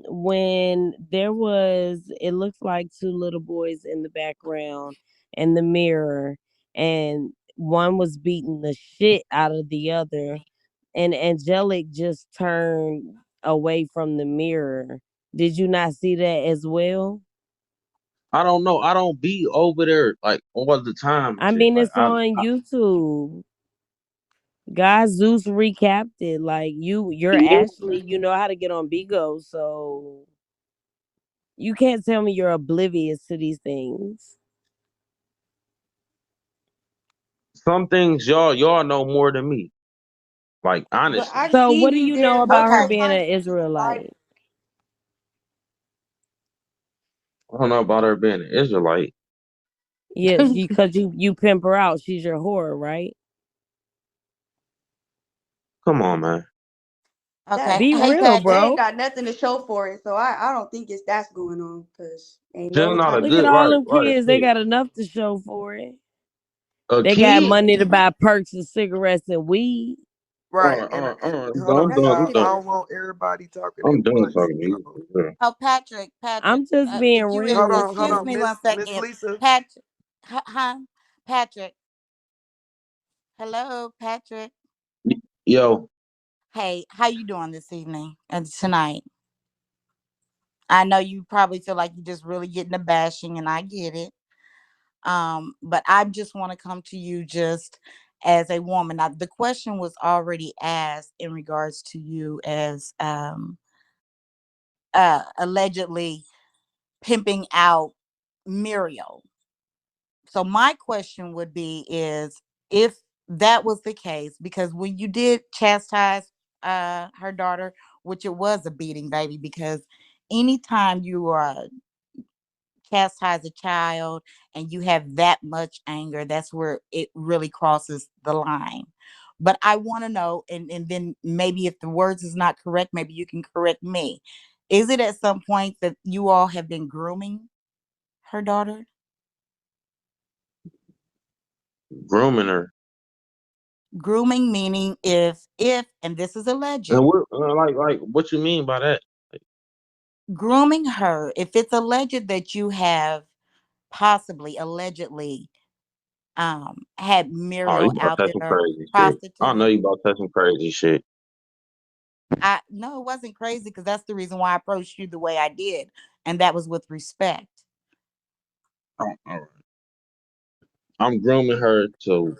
When there was, it looks like two little boys in the background in the mirror, and one was beating the shit out of the other, and Angelic just turned away from the mirror. Did you not see that as well? I don't know. I don't be over there like all the time and I shit. mean, Like it's on YouTube. God Zeus recapped it. Like you're Ashley. You know how to get on Bigo, so you can't tell me you're oblivious to these things. some things y'all know more than me. Like But I honestly, So what seen do you you know there about her Okay. multiple being times an when you was live. Israelite? I don't know about her being an Israelite. Yes, because you pimp her out. She's your whore, right? Come on, man. Okay. That Be Hey, real, they Patrick. ain't bro. got nothing to show for it, so I don't think it's that's going on because ain't She's no not a type of Look at good all right, them right. kids. They got enough to show for it. A They got kid? money to buy perks and cigarettes and weed. right. And I'm hold done. I'm on, that's done. some I'm y'all. shit I done. don't else. want everybody talking I'm at done once. talking to you. Yeah. Oh, Patrick, I'm just being if you Hold real with on, hold excuse on, you. me one Miss second, Lisa. Patrick, huh? Patrick, hello, Patrick. Yo, Hey, how you doing this evening and tonight? I know you probably feel like you're just really getting the bashing, and I get it. But I just want to come to you just as a woman. Now, the question was already asked in regards to you as allegedly pimping out Muriel. So my question would be is if that was the case, because when you did chastise her daughter, which it was a beating, baby, because anytime you chastise a child and you have that much anger, that's where it really crosses the line. But I want to know, and then maybe if the words is not correct, maybe you can correct me. Is it at some point that you all have been grooming her daughter? Grooming her. Grooming meaning if, and this is alleged, And what, like, what you mean by that? Like, grooming her, if it's alleged that you have possibly, allegedly, had oh, Muriel you about out to say some there crazy shit. I know you prostituting. about to say some crazy shit. I No, it wasn't crazy because that's the reason why I approached you the way I did, and that was with respect. Oh, all right. I'm grooming her to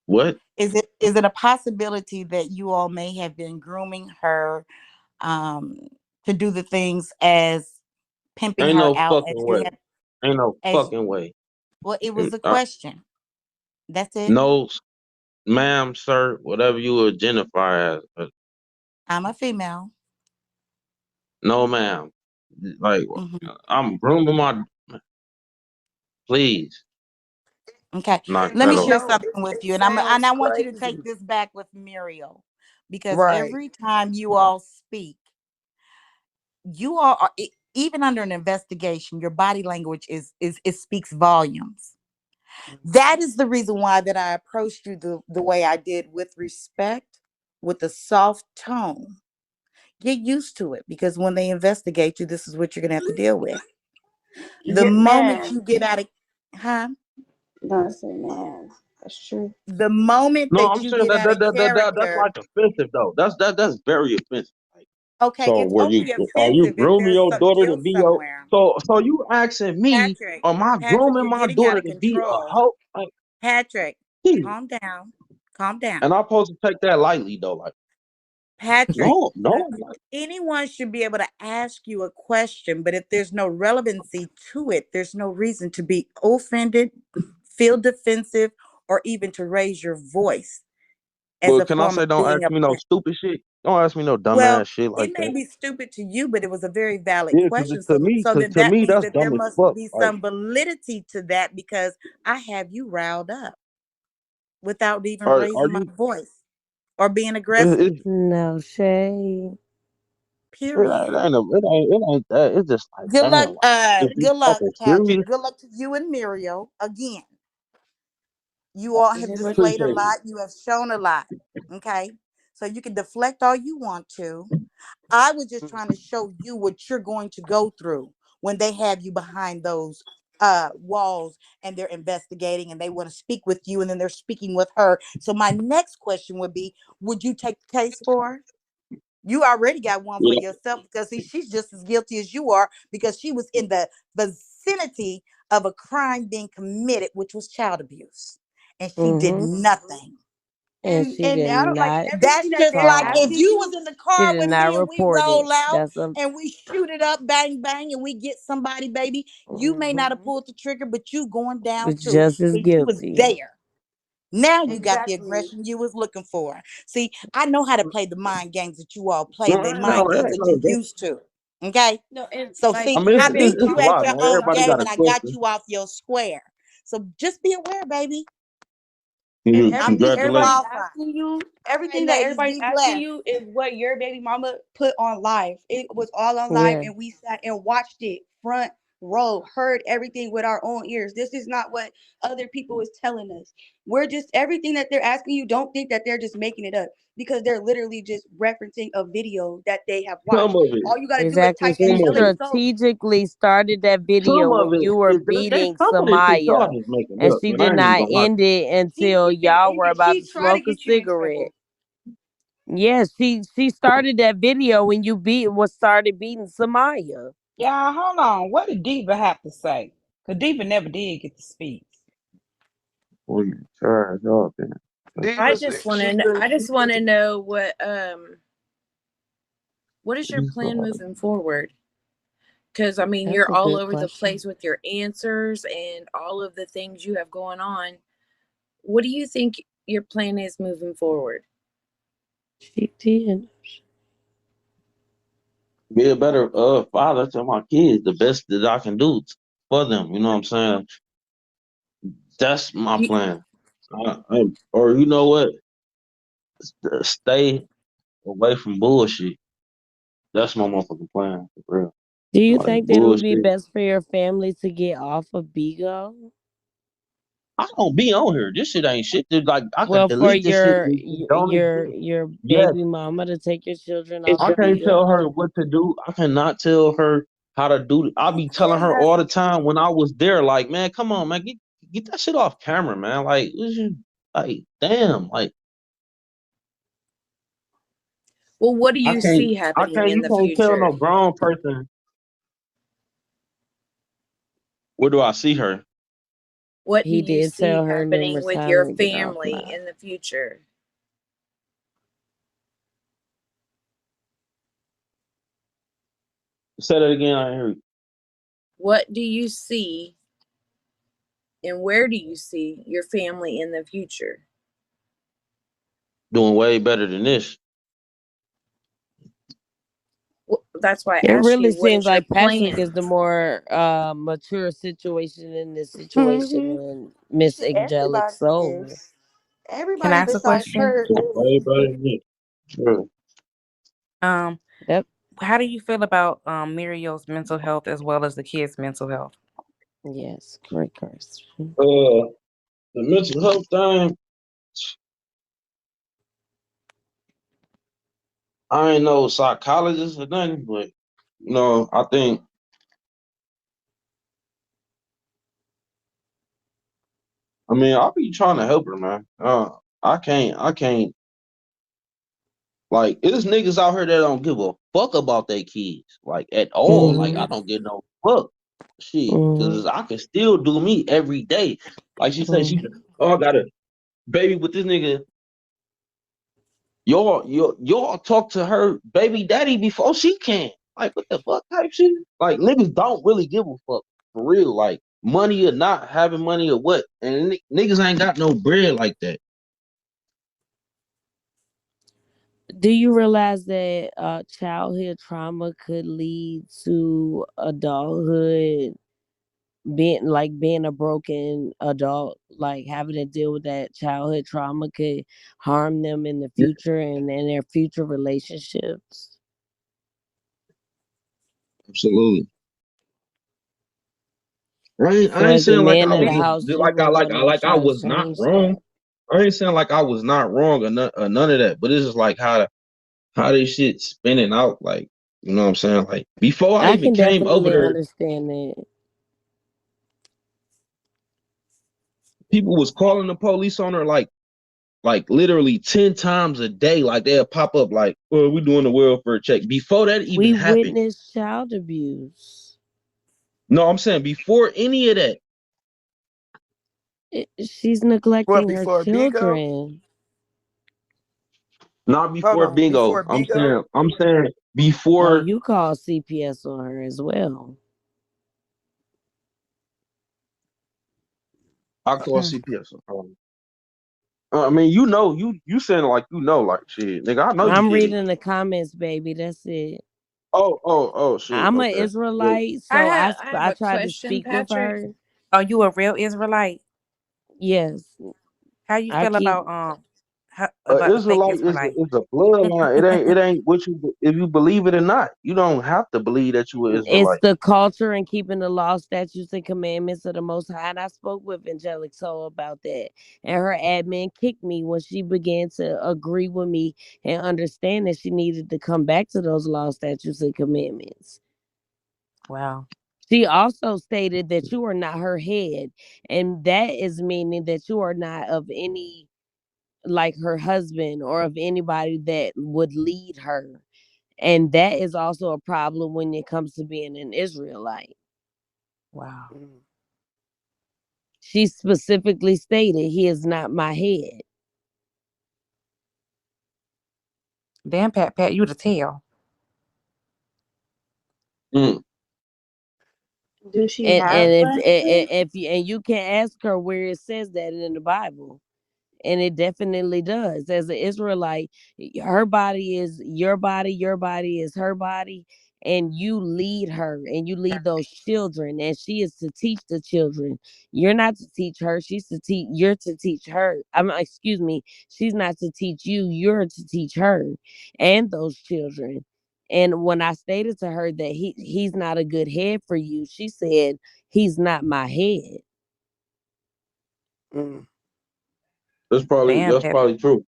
what? Is it a possibility that you all may have been grooming her um to do the things as pimping Ain't her no out fucking you way. have Ain't no as fucking way. well, it was Mm, a question. That's it. No, ma'am, sir, whatever you identify as. I'm a female. No, ma'am. Like, Hmm. I'm grooming my. Please Okay. knock Let that me off. share No, something with it you. And sounds I want you to take crazy. this back with Muriel. Because Right. every time you all speak, you all are even under an investigation, your body language is it speaks volumes. That is the reason why that I approached you the way I did, with respect, with a soft tone. Get used to it, because when they investigate you, this is what you're gonna have to deal with. The Get moment man. you get out of huh? No, I say man. That's true. The moment No, that I'm you saying get out of that's character, like offensive though. That's very offensive. Like, okay, so it's were you only are you offensive if grooming there's your some daughter to guilt be your somewhere. so you asking me, Patrick, am I Patrick, grooming you're my getting out daughter of to be a control. hoe? Like, Patrick, geez. calm down. Calm down. And I'm supposed to take that lightly though. Like, Patrick, no, I'm not. anyone should be able to ask you a question, but if there's no relevancy to it, there's no reason to be offended, feel defensive, or even to raise your voice as But a can I form of say don't being ask a me no parent. stupid shit? Don't ask me no Well, dumbass shit it like may that. be stupid to you, but it was a very valid Yeah, question. So cause then to that me means that's that there dumb as must fuck. be Like, some validity to that, because I have you riled up without even are raising my you? voice or being It, aggressive. it, No shade. Period. it ain't that. It's just like, Good luck, damn. Like, is you good luck, fucking Patrick. serious? Good luck to you and Muriel. Again, you all Is have it what you displayed a Appreciate say? you. lot. You have shown a lot. Okay. So you can deflect all you want to. I was just trying to show you what you're going to go through when they have you behind those walls and they're investigating and they want to speak with you, and then they're speaking with her. So my next question would be, would you take the case for her? You already got one for Yeah. yourself, because see, she's just as guilty as you are, because she was in the vicinity of a crime being committed, which was child abuse, and she did Mm-hmm. nothing. And And she and did I don't like not That's everything that just they're like call. if asking you was you. in the She car did with not me and we report it. roll out That's a. and we shoot it up, bang, bang, and we get somebody, baby. You may Mm-hmm. not have pulled the trigger, but you going down But too. just as And she was guilty. there. Now you got the Exactly. aggression you was looking for. See, I know how to play the mind games that you all play, No, the no, mind it games ain't that no you that. used to. Okay? No, and So like I see, mean, I your baby beat it's you a mama at lot, your man. put own Everybody on game got a and I got question. you off your square. So just be aware, baby. and I'm everything keeping you everybody's Congratulations. all fine. asking you, All right, everything that ladies, everybody's be asking blessed. you is what your baby mama put on live. It was all on live, Yeah. and we sat and watched it front row, heard everything with our own ears. This is not what other people is telling us. We're just everything that they're asking you. Don't think that they're just making it up, because they're literally just referencing a video that they have Some watched. of it. All you got to do is Exactly. type She Some of it. Angelicsoul. strategically started that video Some of when you were it is beating some of this shit y'all Samaya. just making And up, she man. did I ain't even not gonna lie. end it She until didn't y'all end were it. about She to tried to smoke a get you in cigarette. trouble. Yes, she started that video when you started beating Samaya. Yeah, hold on. What did Diva have to say? Because Diva never did get to speak. Well, you trash up, man. I Diva just said want she to. said I she just want to said know what is your He's plan like, moving forward? Because I mean, That's you're a all good over the question. place with your answers and all of the things you have going on. What do you think your plan is moving forward? She did. be a better father to my kids, the best that I can do for them. You know what I'm saying? That's my You, plan. Or you know what? Stay away from bullshit. That's my motherfucking plan, for real. Do you Like think that it would be bullshit. best for your family to get off of Bigo? I don't be on here. This shit ain't shit. Dude. Like I could Well, for delete this shit. your It don't exist. your Yes, baby mama to take your children off I of can't tell Bigo? her what to do. I cannot tell her how to do it. I'll be telling her all the time when I was there, like, man, come on, man, get that shit off camera, man. Like, what you like, damn, like Well, what do I you can't see I happening can't in you the can't tell future? no grown person where do I see her. What do He you did see tell her happening numerous with times your to get off family now. in the future? Say that again, I hear you. What do you see and where do you see your family in the future? Doing way better than this. Well, that's why I It asked really you, what seems is your like Patrick plan? is the more mature situation in this situation Hmm. than Miss Angelic Everybody Soul. is. Can I Everybody ask a besides question? her. Doing way better than this. Really. Um, Yep. how do you feel about Muriel's mental health as well as the kids' mental health? Yes. Great question. The mental health thing, I ain't no psychologist or nothing, but I think I'll be trying to help her, man. I can't like it's niggas out here that don't give a fuck about their kids, like at all. Like I Mm-hmm. don't get no fuck. Shit, Mm-hmm. cause I can still do me every day. Like she said, Mm-hmm. I got a baby with this nigga. Y'all talk to her baby daddy before she can. Like what the fuck type shit? Like niggas don't really give a fuck for real. Like money or not having money or what, and niggas ain't got no bread like that. Do you realize that childhood trauma could lead to adulthood being a broken adult, like having to deal with that childhood trauma could harm them in the Yeah, future and in their future relationships? absolutely. So I ain't as a saying like man I of the was house, you like I would like want I to like I try to was not change wrong. that. I ain't saying like I was not wrong or none of that. But it's just like how this shit spinning out. Like you know what I'm saying. Like before I I even can came over definitely there, understand that. people was calling the police on her like literally 10 times a day. Like they'll pop up like, well, we doing the welfare check. Before that even We happened. witnessed child abuse. No, I'm saying before any of that. She's What neglecting her before Bigo? children. Not Hold before on, bingo. before I'm Bigo? saying Oh, before you call CPS on her as well. I call Mm. CPS. You saying like like shit, nigga. I know you I'm did it. reading the comments, baby. That's it. Oh shit. I'm an Okay. Well, Israelite, so I have I a tried to question, speak with Patrick. her. Are you a real Israelite? Yes, How you I feel keep. about the fake Israelite Israelite? is a bloodline. It ain't what you if you believe it or not. You don't have to believe that you an It's Israelite. the culture and keeping the law, statutes, and commandments of the Most High. And I spoke with Angelic Soul about that, and her admin kicked me when she began to agree with me and understand that she needed to come back to those law, statutes, and commandments. Wow. She also stated that you are not her head, and that is meaning that you are not of any, like, her husband or of anybody that would lead her. And that is also a problem when it comes to being an Israelite. Wow. She specifically stated, he is not my head. Damn, Pat, you the tell. Mm. Do she And have and one? if you, and you can ask her where it says that in the Bible. And it definitely does. As an Israelite, her body is your body is her body, and you lead her and you lead those children, and she is to teach the children. You're not to teach her, she's to teach, you're to teach her. Excuse me, she's not to teach you, you're to teach her and those children. And when I stated to her that he's not a good head for you, she said, he's not my head. Mm. That's Damn, that probably true.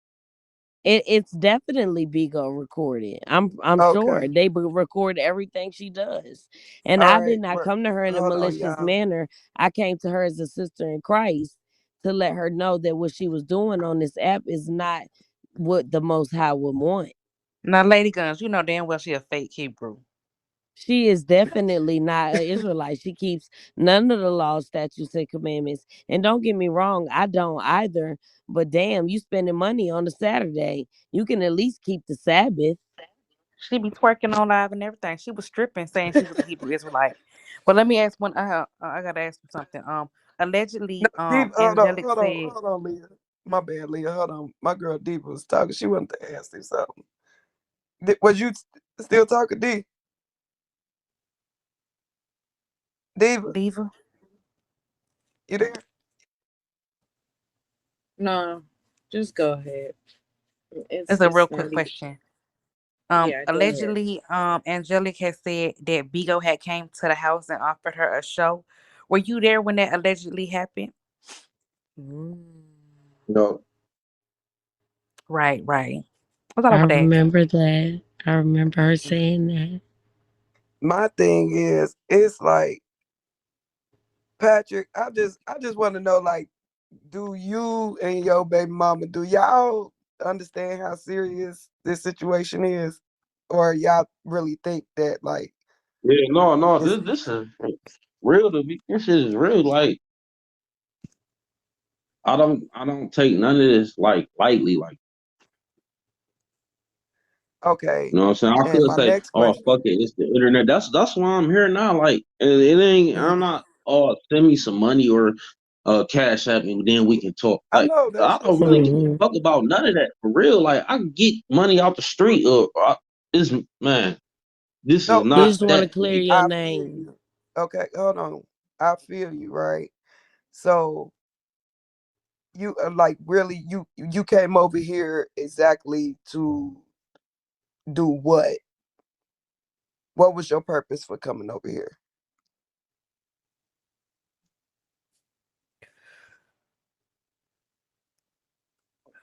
It's definitely Bigo recorded. I'm sure Okay. they record everything she does. And All I right. did not Well, come to her in a hold on, malicious y'all. manner. I came to her as a sister in Christ to let her know that what she was doing on this app is not what the Most High would want. now, Lady Guns, you know damn well she a fake Hebrew. She is definitely not an Israelite. She keeps none of the laws, statutes, and commandments. And don't get me wrong, I don't either. But damn, you spending money on a Saturday. You can at least keep the Sabbath. She be twerking on live and everything. She was stripping, saying she was a Hebrew Israelite. But let me ask one. I gotta ask you something. No, Allegedly, Diva, Angelic said, hold on, Leah. My bad, Leah. Hold on. My girl Diva was talking. She wanted to ask you something. Was you still talking, Diva? Diva. You there? No, just go ahead. It's a real It's quick not even. question. Yeah, go ahead. Allegedly, Angelic has said that Bigo had came to the house and offered her a show. Were you there when that allegedly happened? Mm. No. Right, right. I thought I I would ask. remember that. I remember her saying that. My thing is, it's like Patrick. I just want to know, like, do you and your baby mama, do y'all understand how serious this situation is, or y'all really think that like Yeah, no. it's This is real to me. This shit is real. Like I don't take none of this like lightly. Like okay? you know what I'm saying. I And feel my say, next oh question, fuck it, it's the internet. That's why I'm here now. Like it ain't. I'm mhm, not. Oh, send me some money or cash app and then we can talk. I Like know I that's don't what's really up. give a Hmm. fuck about none of that for real. Like I can get money out the street. This man, this is No, You not just want to that to clear me. your I feel name. you. Okay, hold on. I feel you, right? So you like really you came over here exactly to do what? What was your purpose for coming over here?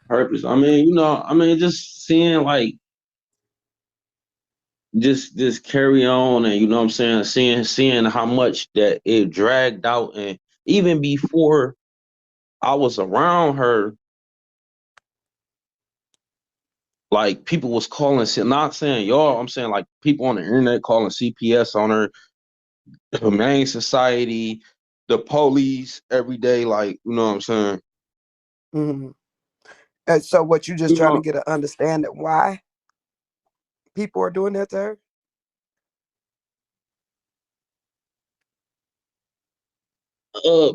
Purpose. I mean, just seeing like just carry on and you know what I'm saying, seeing how much that it dragged out and even before I was around her, like people was calling, not saying y'all, I'm saying like people on the internet calling CPS on her, the Humane Society, the police every day, like, you know what I'm saying? Hmm. And so what you just You trying to know, get an understanding why people are doing that to her?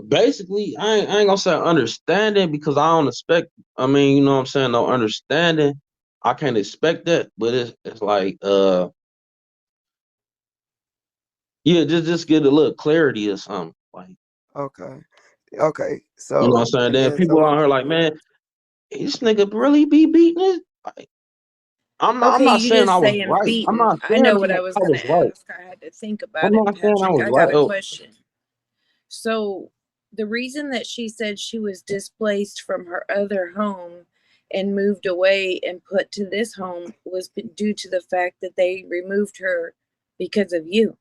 basically I ain't gonna say understanding because I don't expect, I mean, you know what I'm saying, no understanding. I can't expect that, but it's like yeah, just get a little clarity or something. Like, Okay. Okay. you know what I'm So saying? and Then then people so out here like, man, this nigga really be beating it. Like, I'm Okay, not you saying I just was saying right. I'm beaten. not I saying know what I was I going was to right. ask. I had to think I'm about it, not saying I Patrick. was I right. got a Oh, question. So, the reason that she said she was displaced from her other home and moved away and put to this home was due to the fact that they removed her because of you,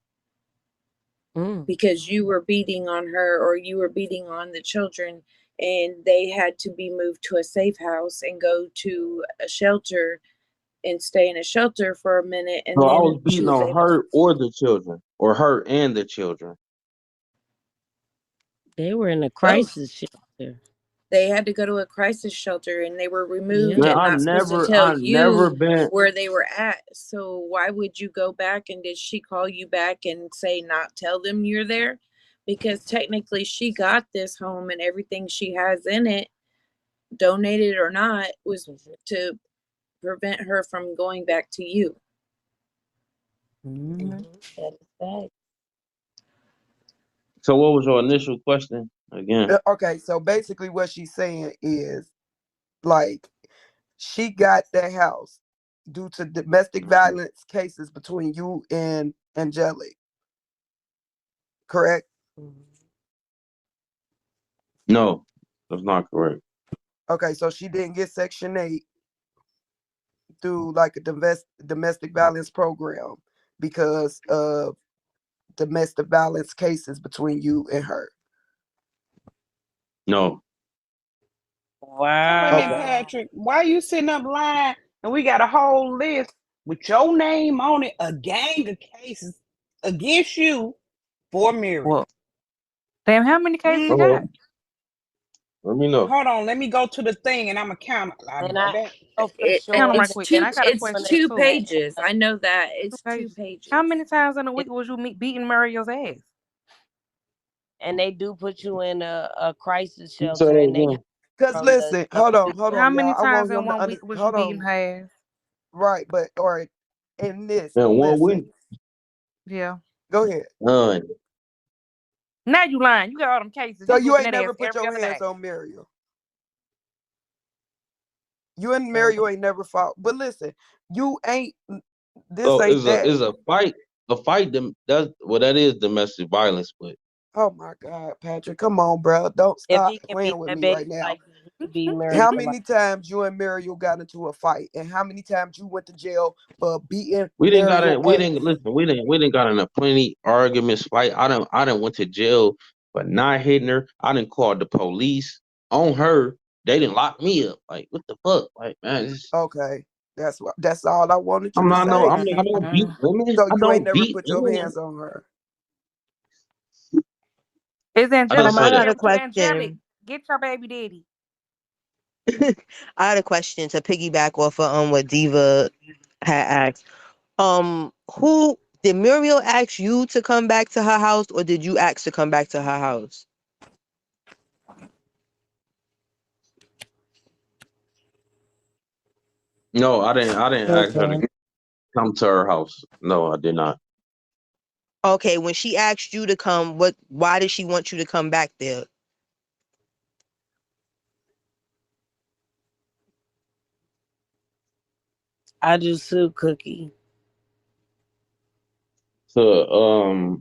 Mm. because you were beating on her or you were beating on the children, and they had to be moved to a safe house and go to a shelter and stay in a shelter for a minute, no, and I then was she beating was on able to. her or the children, or her and the children. They were in a Both. crisis shelter. They had to go to a crisis shelter and they were removed Yep. Man, and not supposed to tell I never you been. where they were at. So why would you go back, and did she call you back and say not tell them you're there? Because technically she got this home and everything she has in it, donated or not, was to prevent her from going back to you. Mm-hmm. That is fact. So what was your initial question again? Okay, so basically what she's saying is like she got that house due to domestic violence cases between you and Angelic, correct? No, that's not correct. Okay, so she didn't get Section 8 through like a domestic violence program because of domestic violence cases between you and her. No. So wait a minute, Okay. Wow. Patrick. Why you sitting up lying? And we got a whole list with your name on it, a gang of cases against you for Muriel. Well, damn, how many cases you got? Okay. Let me know. Hold on, let me go to the thing and I'm gonna count. And I That know for Count them sure right It's quick. And two. I got a It's when question they two too. pages. I know that Two it's two pages. pages. How many times in a week was you beating Mario's ass? and they do put you in a crisis You say shelter, that and they have again. Cause from the listen, hold on, How many y'all. I times want in him to one week was you hold beating on. her ass? Right, but or in this, In 1 listen. week? Yeah. Go ahead. None. Now you lying. You got all them cases. So You you whooping ain't that ass never put every your other hands day. on Muriel. You and Muriel ain't never fought. But listen, you ain't this So ain't that. is a fight that is domestic violence, but Oh my God, Patrick, come on, bro. Don't if stop he can beat playing with that me baby right now. like that, he can beat Muriel How like many times you and Muriel got into a fight, and how many times you went to jail for beating we didn't got Muriel it. We didn't ass? listen. We didn't got in a plenty arguments fight. I didn't went to jail for not hitting her. I didn't call the police on her. They didn't lock me up. Like what the fuck? Like man, Okay, that's all I wanted you I'm to not no. say. I don't beat Mm. women. So I you ain't don't never beat put your women. hands on her. Is I didn't Angelic I say right got that. a there? Angelic, question. get your baby daddy. I had a question to piggyback off of what Diva had asked. Who did Muriel ask you to come back to her house, or did you ask to come back to her house? No, I didn't. I didn't ask her to okay. come to her house. No, I did not. Okay, when she asked you to come, why did she want you to come back there? I do too, Cookie. To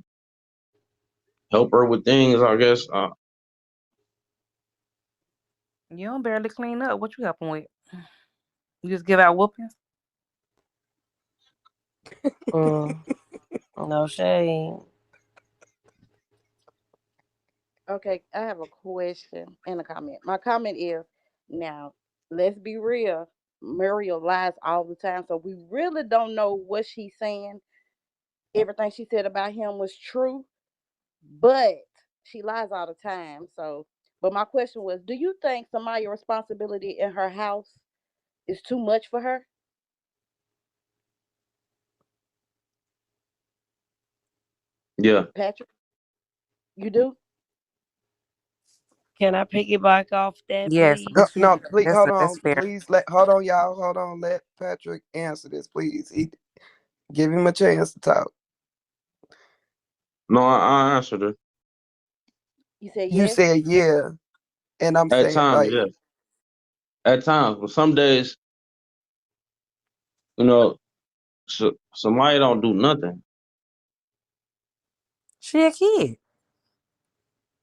help her with things, I guess. You don't barely clean up. What you helping with? You just give out whoopings? Mm, no shade. Okay, I have a question and a comment. My comment is now, let's be real. Muriel lies all the time, so we really don't know what she's saying. Everything she said about him was true, but she lies all the time. So, but my question was, do you think Samaya's responsibility in her house is too much for her, Yeah. Patrick? You do? Can I piggyback off that, Yes, please? No, if you no, please that's hold that's on. fair. Please hold on, y'all. Hold on. Let Patrick answer this, please. Give him a chance to talk. No, I answered her. You said You yes. said yeah, and I'm At saying times, like, yes. At times, but some days, you know, somebody don't do nothing. She a kid.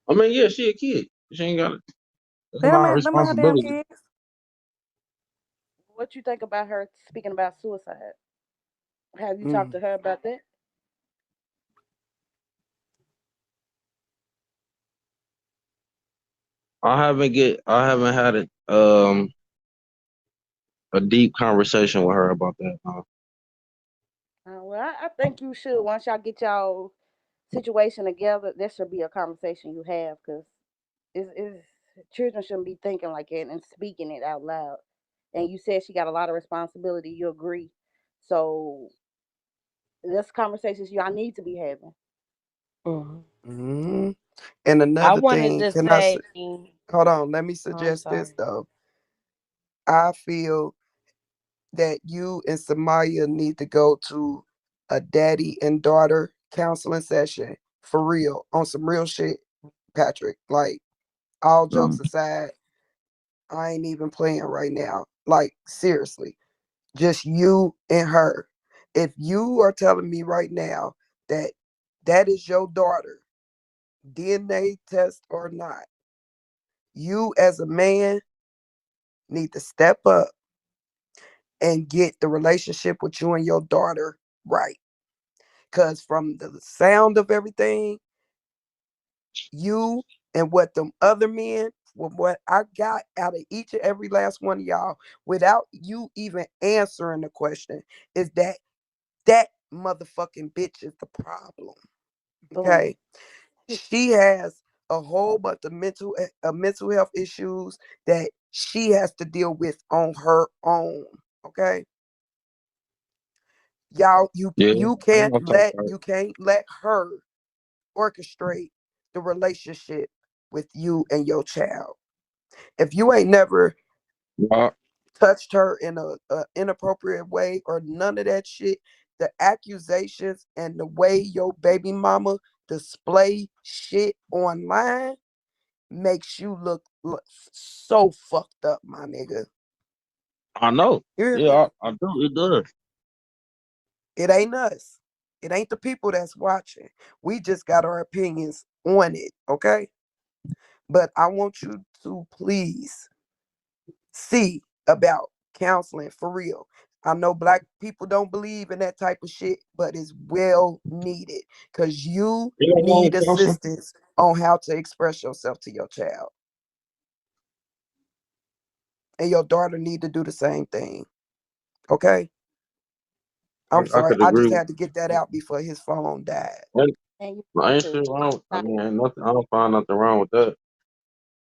I mean, yeah, she a kid. She ain't got it. That's Let not them her have them her damn responsibility. kids. What you think about her speaking about suicide? Have you talked mm, to her about that? I haven't had a deep conversation with her about that. Well, I think you should. Once y'all get y'all situation together, there should be a conversation you have because it's children shouldn't be thinking like that and speaking it out loud. And you said she got a lot of responsibility. You agree? So that's conversations y'all need to be having. Mhm. mm. And I another wanted thing, to can I say, say? Hold on. Let me I'm suggest this sorry. though. I feel that you and Samaya need to go to a daddy and daughter counseling session for real on some real shit, Patrick. Like, all jokes aside, I ain't even playing right now. Like, seriously, just you and her. If you are telling me right now that that is your daughter, DNA test or not, you as a man need to step up and get the relationship with you and your daughter right. Because from the sound of everything, you and what them other men, what I got out of each and every last one of y'all, without you even answering the question, is that that motherfucking bitch is the problem. Boom. Okay, she has a whole bunch of mental health issues that she has to deal with on her own. Okay, y'all, Yeah, you I can't know let something. you can't let her orchestrate the relationship with you and your child. If you ain't never Yeah, touched her in a inappropriate way or none of that shit, the accusations and the way your baby mama display shit online makes you look so fucked up, my nigga. I know. You hear me? Yeah, I do. It does. It ain't us. It ain't the people that's watching. We just got our opinions on it, okay? But I want you to please see about counseling for real. I know black people don't believe in that type of shit, but it's well needed because you You don't need want counseling? assistance on how to express yourself to your child. And your daughter need to do the same thing. Okay? I'm I sorry. could I agree just with had to get that out before his phone died. you. And you I need ain't to. shit wrong. I Like, mean, ain't nothing. I don't find nothing wrong with that.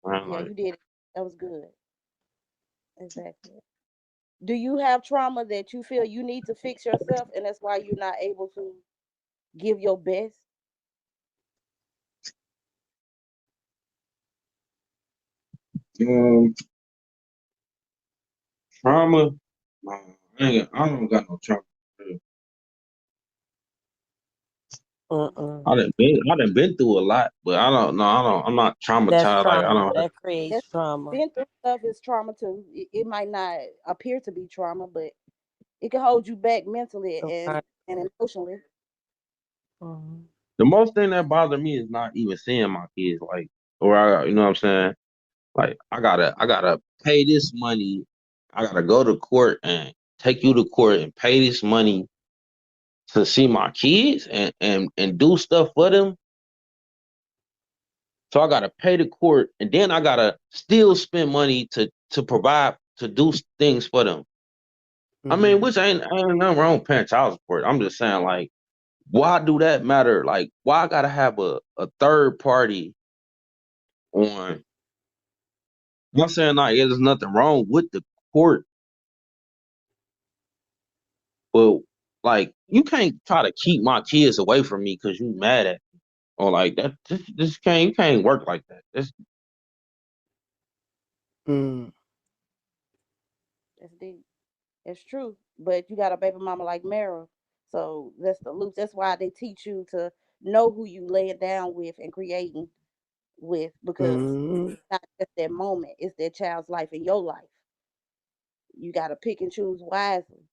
Man, yeah, like, you did it. That was good. Exactly. Do you have trauma that you feel you need to fix yourself and that's why you're not able to give your best? um, trauma. Nah, I don't got no trauma. Mm-mm. I done been through a lot, but I don't know. I don't. I'm not That's traumatized. Like I trauma. don't. That creates That's trauma. been through stuff is trauma too. It might not appear to be trauma, but it can hold you back mentally Right. and emotionally. Mhm. The most thing that bothers me is not even seeing my kids. Like, or you know what I'm saying? Like, I gotta pay this money. I gotta go to court and take you to court and pay this money to see my kids and do stuff for them. So I gotta pay the court, and then I gotta still spend money to provide to do things for them. I mean, Mm-hmm. which ain't nothing wrong with paying child support. I'm just saying, like, why do that matter? Like, why I gotta have a third party on? I'm not saying like there's nothing wrong with the court, but like you can't try to keep my kids away from me because you mad at me or like that. This can't you can't work like that. This Mm-hmm. That's deep. It's true. But you got a baby mama like Mara. So that's the loop. That's why they teach you to know who you lay it down with and creating with because Mm-hmm. it's not just that moment, it's that child's life in your life. You got to pick and choose wisely.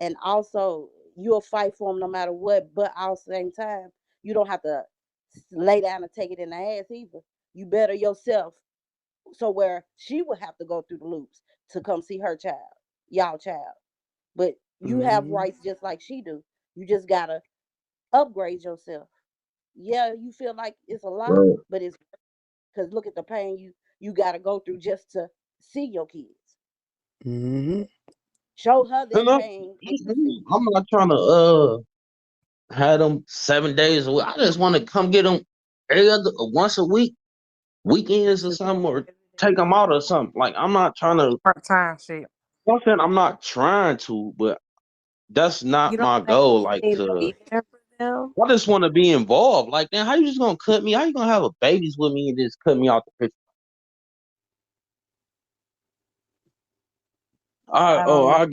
And also, you'll fight for them no matter what, but at the same time, you don't have to lay down and take it in the ass either. You better yourself so where she would have to go through the loops to come see her child, y'all child. But you have Mm-hmm. rights just like she do. You just gotta upgrade yourself. Yeah, you feel like it's a lot, right. but it's because look at the pain you gotta go through just to see your kids. Mm-hmm. Show her And that pain and you see. I'm not trying to have them 7 days a week. I just want to come get them once a week, weekends or something, or take them out or something. Like I'm not trying to. Part time shit. I'm saying I'm not trying to, but that's You not don't my have goal. to Like stay to, there for them. I just want to be involved. Like, then how you just gonna cut me? How you gonna have a babies with me and just cut me out the picture? I don't know.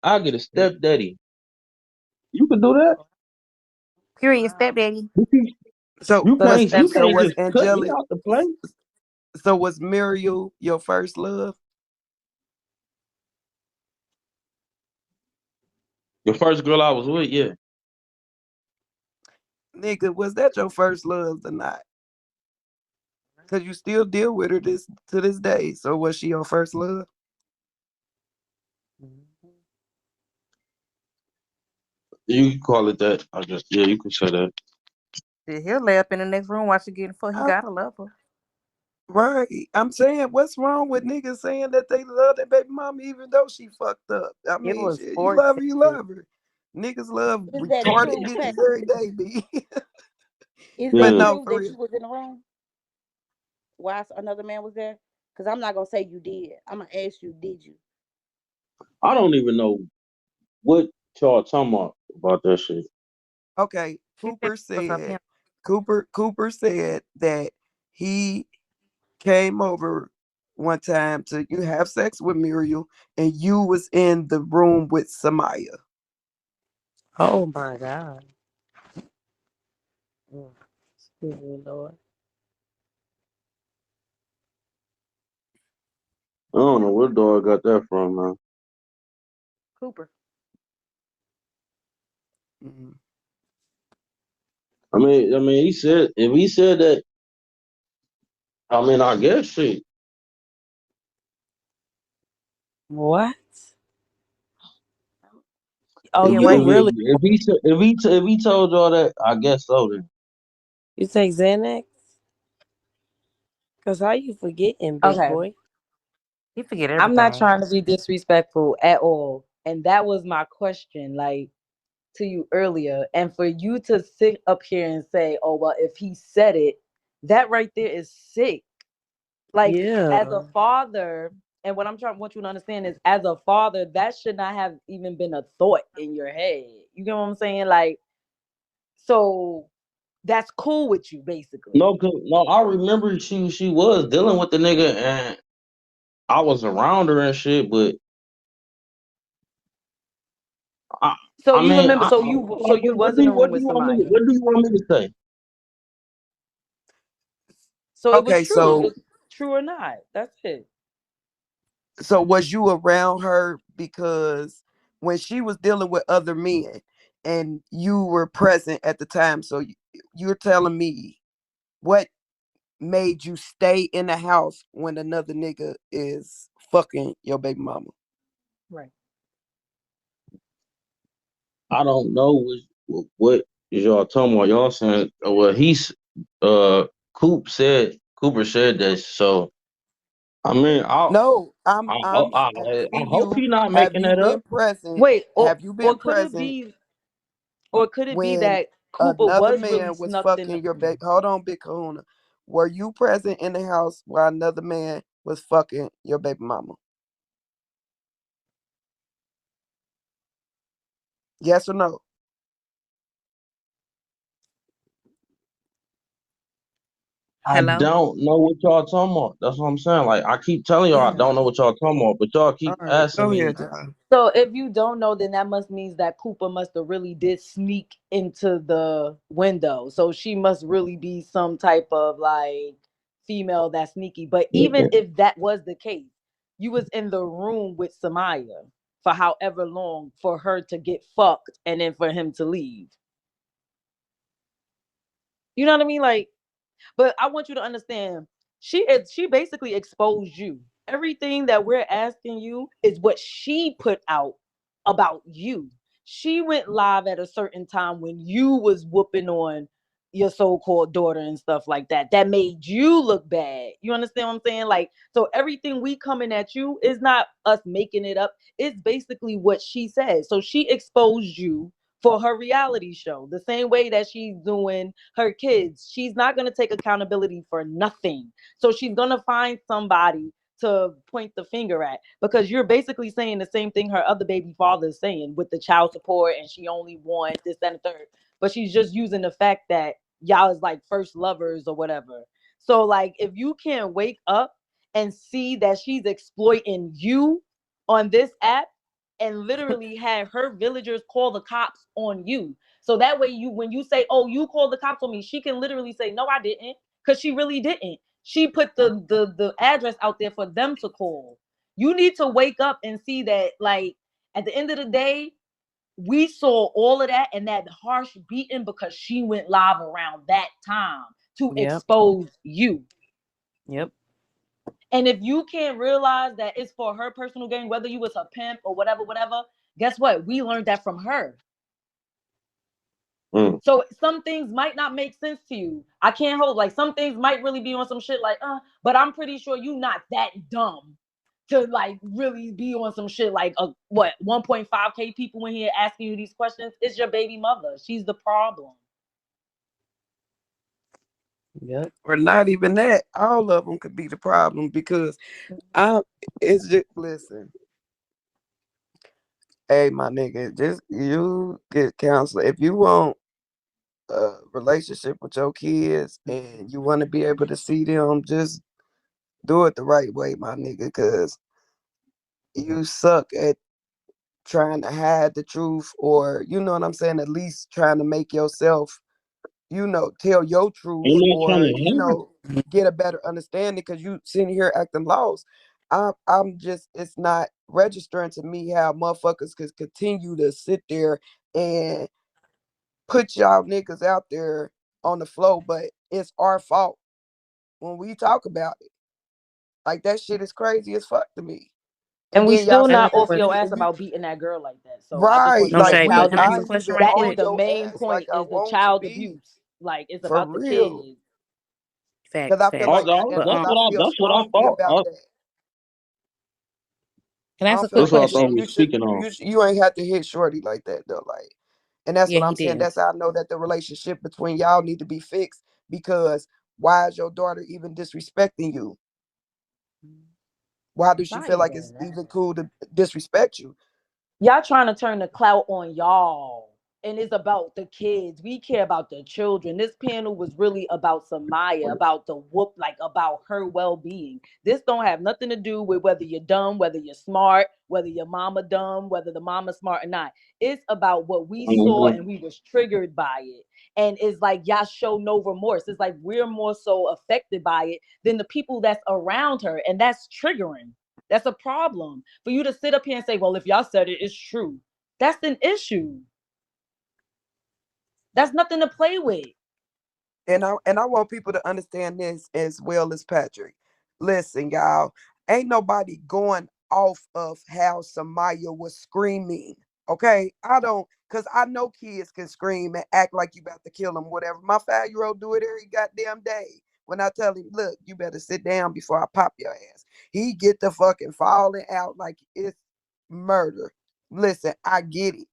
I'll get a stepdaddy. You can do that. Period, stepdaddy. So You So the can't step so daddy. was just cut me Angelic out the play. so was Muriel your first love? The first girl I was with, yeah. Nigga, was that your first love or not? Cause you still deal with her to this day. So was she your first love? You can call it that. I guess. Yeah, you can say that. He'll lay up in the next room while she getting fucked. He I, gotta love her. right. I'm saying, what's wrong with niggas saying that they love their baby mama even though she fucked up? I It mean, was shit, you love her, forced. you love her. Niggas love Is that retarded true, bitches Patrick? every day, B. Is But that Yeah. no, true for that real. you was in the room while another man was there? Because I'm not gonna say you did. I'm gonna ask you, did you? I don't even know what y'all talking about that shit. Okay, She said it was a pimp. Cooper said that he came over one time to you have sex with Muriel and you was in the room with Samaya. Oh my God. Excuse me, Lord. I don't know where dog got that from, man. Cooper. Mhm. He said if he said that, I guess shit. What? Oh, If Yeah, you why if, you really? if he told y'all that, I guess so. Then You take Xanax? Cause how you forgetting, big Okay. boy? he forget I'm not everything. trying to be disrespectful at all. And that was my question, like to you earlier. And for you to sit up here and say, oh, well, if he said it, that right there is sick. Like as a Yeah. father, and what I'm trying want you to understand is as a father, that should not have even been a thought in your head. You get what I'm saying? Like, so that's cool with you, basically. no, I remember she was dealing with the nigga and I was around her and shit, but I So I you mean remember I so you was in a room with Samaya. what do you want me to say? So it was Okay, true. so It's true or not. That's it. was you around her because when she was dealing with other men and you were present at the time, so you're telling me what made you stay in the house when another nigga is fucking your baby mama? Right. I don't know what is y'all talking about. Y'all saying well uh Cooper said that, so I mean No, I asking hope you, he not have making you that up. been present? Wait, Have you been or could it present be or could it be when that Cooper another was really man was snuffed in the fucking your baby? room? Hold on, Big Kahuna. Were you present in the house while another man was fucking your baby mama? Yes or no? I Hello? don't know what y'all talking about. That's what I'm saying. Like I keep telling y'all I Damn. don't know what y'all talking about, but y'all All keep right, asking go me. ahead, y'all. So if you don't know, then that must means that Cooper must have really did sneak into the window. So she must really be some type of like female that's sneaky. But even if that was the case, you was in the room with Samaya for however long for her to get fucked and then for him to leave. You know what I mean? Like, but I want you to understand, she basically exposed you. Everything that we're asking you is what she put out about you. She went live at a certain time when you was whooping on your so-called daughter and stuff like that. That made you look bad. You understand what I'm saying? Like, so everything we coming at you is not us making it up. It's basically what she said. So she exposed you for her reality show. The same way that she's doing her kids. She's not going to take accountability for nothing. So she's going to find somebody to point the finger at because you're basically saying the same thing her other baby father is saying with the child support and she only wants this, that, and the third. But she's just using the fact that y'all is like first lovers or whatever. So like if you can't wake up and see that she's exploiting you on this app and literally had her villagers call the cops on you. So that way, when you say, "Oh, you called the cops on me," she can literally say, "No, I didn't," because she really didn't. She put the address out there for them to call. You need to wake up and see that, like, at the end of the day, we saw all of that and that harsh beating because she went live around that time to expose you. Yep. And if you can't realize that it's for her personal gain, whether you was a pimp or whatever, guess what? We learned that from her. So some things might not make sense to you. I can't hold, like, some things might really be on some shit like, but I'm pretty sure you not that dumb to like really be on some shit like, what, 1.5K people in here asking you these questions. It's your baby mother. She's the problem. Yep. Or not even that. All of them could be the problem because it's just, listen. Hey, my nigga, just you get counselor. If you want a relationship with your kids and you want to be able to see them, just do it the right way, my nigga, because you suck at trying to hide the truth, or you know what I'm saying, at least trying to make yourself, tell your truth, or get a better understanding, because you sitting here acting lost. I'm just, it's not registering to me how motherfuckers could continue to sit there and put y'all niggas out there on the flow, but it's our fault when we talk about it. Like, that shit is crazy as fuck to me. And we then y'all still sit not there off and your you, ass and you about beating that girl like that. So I just right, want you to like know, Okay, but child can I ask a I abuse, ain't question even right that on is quick? the your main ass like point, I is the want to child be, abuse. Like, it's for about the real. kids. Because Facts, I feel facts. like, But because I feel That's what I strongly about thought. that. can I I ask don't a feel quick That's what I like thought question? we you were should, speaking on. you ain't have to hit shorty like that though. Like, and that's Yeah, what he I'm saying. did. That's how I know that the relationship between y'all need to be fixed, because why is your daughter even disrespecting you? Why does she Not feel like even it's that. even cool to disrespect you? Y'all trying to turn the clout on y'all. And it's about the kids. We care about the children. This panel was really about Samaya, about the whoop, like about her well-being. This don't have nothing to do with whether you're dumb, whether you're smart, whether your mama dumb, whether the mama smart or not. It's about what we saw and we was triggered by it. And it's like y'all show no remorse. It's like we're more so affected by it than the people that's around her. And that's triggering. That's a problem. For you to sit up here and say, well, if y'all said it, it's true. That's an issue. That's nothing to play with. And I want people to understand this as well as Patrick. Listen, y'all, ain't nobody going off of how Samaya was screaming. Okay, I don't, cause I know kids can scream and act like you about to kill them, whatever. My 5-year-old do it every goddamn day. When I tell him, look, you better sit down before I pop your ass, he get the fucking falling out like it's murder. Listen, I get it.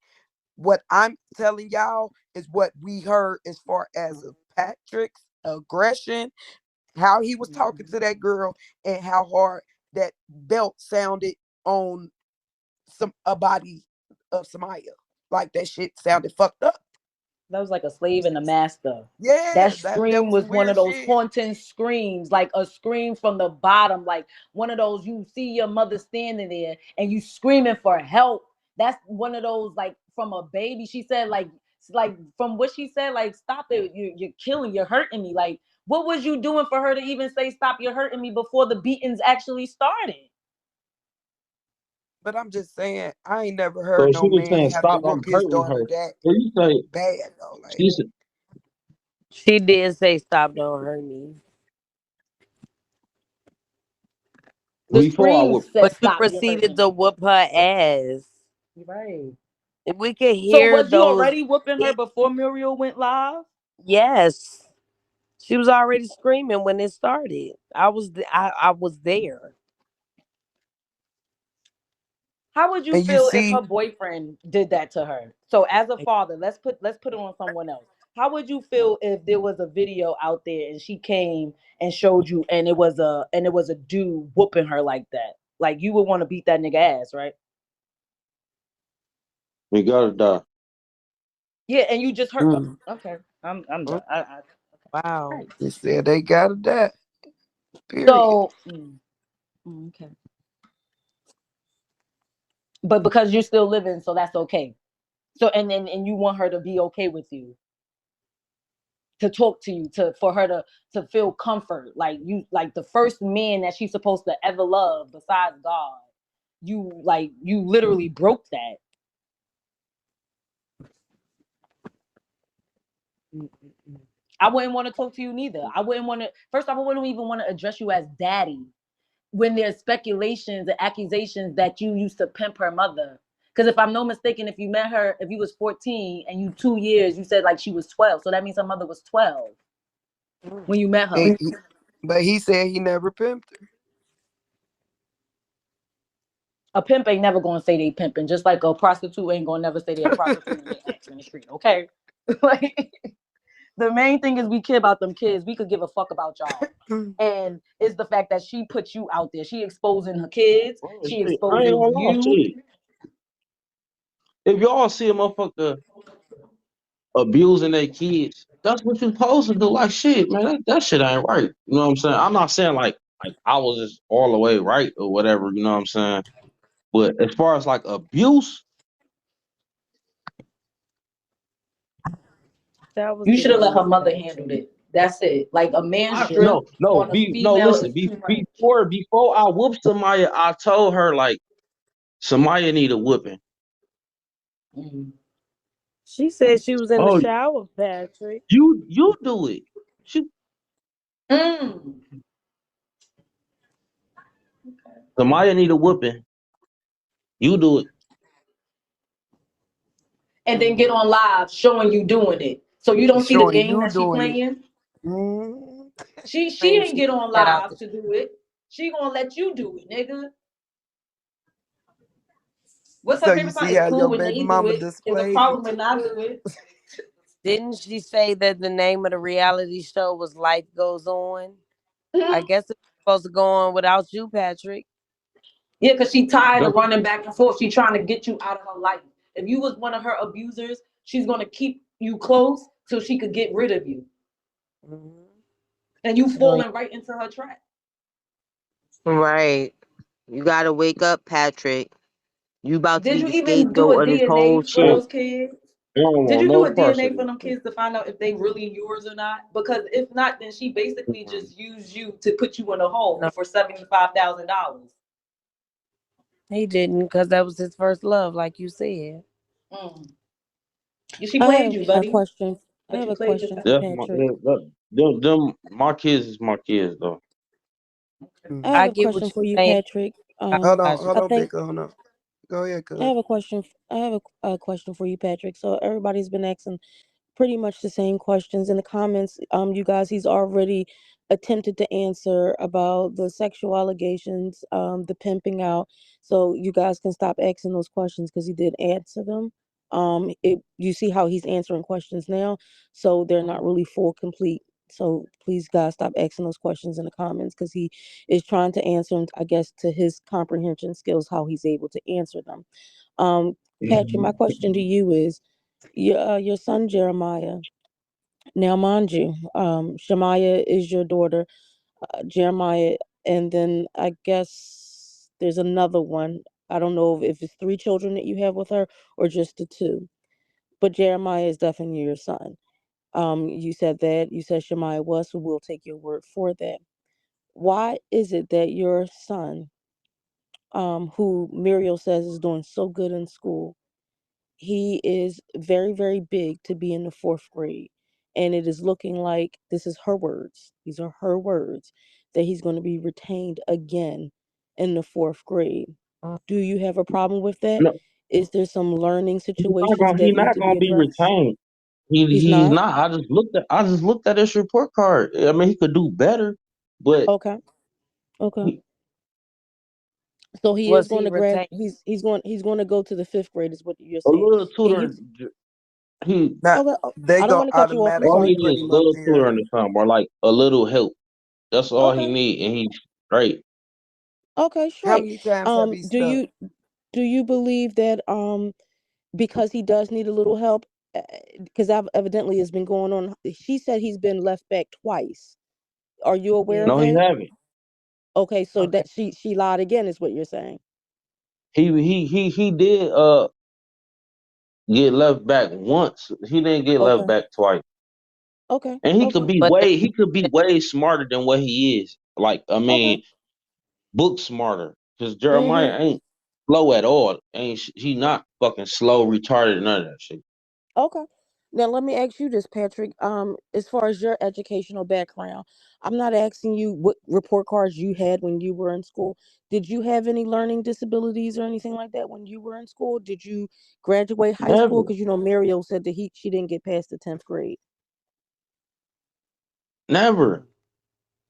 What I'm telling y'all is what we heard as far as of Patrick's aggression, how he was talking to that girl, and how hard that belt sounded on a body of Samaya. Like, that shit sounded fucked up. That was like a slave and a master. That Yeah, that scream was some was one of weird those shit. haunting screams, like a scream from the bottom, like one of those you see your mother standing there and you screaming for help. That's one of those, like, from a baby. She said, like from what she said, like, stop it, you're killing, you're hurting me. Like, what was you doing for her to even say stop, you're hurting me, before the beatings actually started? But I'm just saying, I ain't never So heard she no was man saying, have to "Stop! I'm whoop his hurting daughter her." that So you say bad though. Like, she's She did say, "Stop, don't hurt me." The before I screams would. said But you stop, you're proceeded hurting to me. whoop her ass. Right. If we could So hear was you those, already whooping her it, before Muriel went live? yes, she was already screaming when it started. I was there. How would you and you feel if see, her boyfriend did that to her? So as a father, let's put it on someone else. How would you feel if there was a video out there and she came and showed you, and it was a dude whooping her like that? Like, you would want to beat that nigga ass, right? We gotta die. Yeah, and you just hurt. mm, Okay, I'm mm, done. Wow. Right. they said they got it that. Period. So okay. but because you're still living, so that's okay. So and you want her to be okay with you, to talk to you, to for her to feel comfort, like you, like the first man that she's supposed to ever love besides God. You literally broke that. I wouldn't want to talk to you neither. I wouldn't want to. First off, I wouldn't even want to address you as daddy when there's speculations and accusations that you used to pimp her mother. Because if I'm no mistaken, if you met her, if you was 14 and you 2 years, you said like she was 12. So that means her mother was 12 when you met her. But he said he never pimped her. A pimp ain't never gonna say they pimping, just like a prostitute ain't gonna never say they a prostitute when they ask in the street. Okay, like the main thing is we care about them kids. We could give a fuck about y'all. And it's the fact that she put you out there. She exposing her kids. Oh, She shit. I ain't exposing gonna lie, you. shit. If y'all see a motherfucker abusing their kids, that's what you supposed to do. Like shit, man, that shit ain't right. You know what I'm saying? I'm not saying like I was just all the way right or whatever, you know what I'm saying? But as far as like abuse, That was You the should have let her truth, mother handle Patrick. it. That's it. Like a man's no, strength no, on a female is listen, too much. before I whooped Samaya, I told her like Samaya need a whooping. Mm. She said she was in the Oh, shower, Patrick. you do it. She Mm. Samaya need a whooping. You do it. And then get on live showing you doing it. So you don't see the Showing game you that she doing it. playing. Mm. She Claims ain't she get on that out live to do it. She gonna let you do it, nigga. What's her So you favorite song? see It's how cool your when baby they do mama it. It's a displayed it. problem when I do it. Didn't she say that the name of the reality show was Life Goes On? I Mhm. guess it's supposed to go on without you, Patrick. Yeah, because she tired of That's running back and forth. She trying to get you out of her life. If you was one of her abusers, she's gonna keep you close till she could get rid of you. Mm-hmm. And you So, falling right into her trap. Right. You gotta wake up, Patrick. You about to Did be you the even do scapegoat a of this whole DNA for it. shit. those kids? I don't Did want you do no a parts of DNA for them kids to find out if they really yours or not? Because if not, then she basically it. just used you to put you in a hole no, for $75,000. he didn't, because that was his first love, like you said. Mm. She I played have you, a buddy, question. I but have you a played question yourself. for That's my Patrick. my kids is my kids though. I Mm. have I a get what question for you're you, saying. Patrick. Elijah. I Big think hold on. Go ahead, I cuz. have a question. I have a question for you, Patrick. So everybody's been asking pretty much the same questions in the comments. You guys, he's already attempted to answer about the sexual allegations, the pimping out. So you guys can stop asking those questions because he did answer them. You see how he's answering questions now, so they're not really full complete. So please, guys, stop asking those questions in the comments because he is trying to answer them, I guess, to his comprehension skills, how he's able to answer them. Um, Patrick, my question to you is your son Jeremiah. Now, mind you, Shemaiah is your daughter, Jeremiah, and then I guess there's another one. I don't know if it's three children that you have with her or just the two, but Jeremiah is definitely your son. You said that. You said Shemaiah was, so we'll take your word for that. Why is it that your son, who Muriel says is doing so good in school, he is very, very big to be in the fourth grade. And it is looking like this is her words. These are her words that he's going to be retained again in the fourth grade. Do you have a problem with that? No, Is there some learning situations that he's need not to be gonna be addressed? retained. He's He's not? not. I just looked at his report card. I mean, he could do better, but Okay. Okay. he, So he is Was going he to retained? he's going to go to the fifth grade is what you're a saying. little And you tutor. He Now okay, they I don't go want to cut you off. I'm all automatically he sorry. needs put is him a up little tutor there. in the time, or like a little help. That's all he Okay. need, and he's great. Okay, How straight. many times have he Do stuck? you believe that because he does need a little help, because evidently has been going on. She said he's been left back twice. Are you aware Yeah. of No, he that? haven't. Okay, so Okay. that she lied again is what you're saying. he did get left back once. He didn't get left Okay. back twice. Okay. And he Okay. could be way smarter than what he is. Like, I Okay. mean, book smarter. Because Mm-hmm. Jeremiah ain't slow at all. He not fucking slow, retarded, none of that shit. Okay. Now let me ask you this, Patrick. As far as your educational background, I'm not asking you what report cards you had when you were in school. Did you have any learning disabilities or anything like that when you were in school? Did you graduate high school? Never. Because Muriel said that she didn't get past the 10th grade. Never.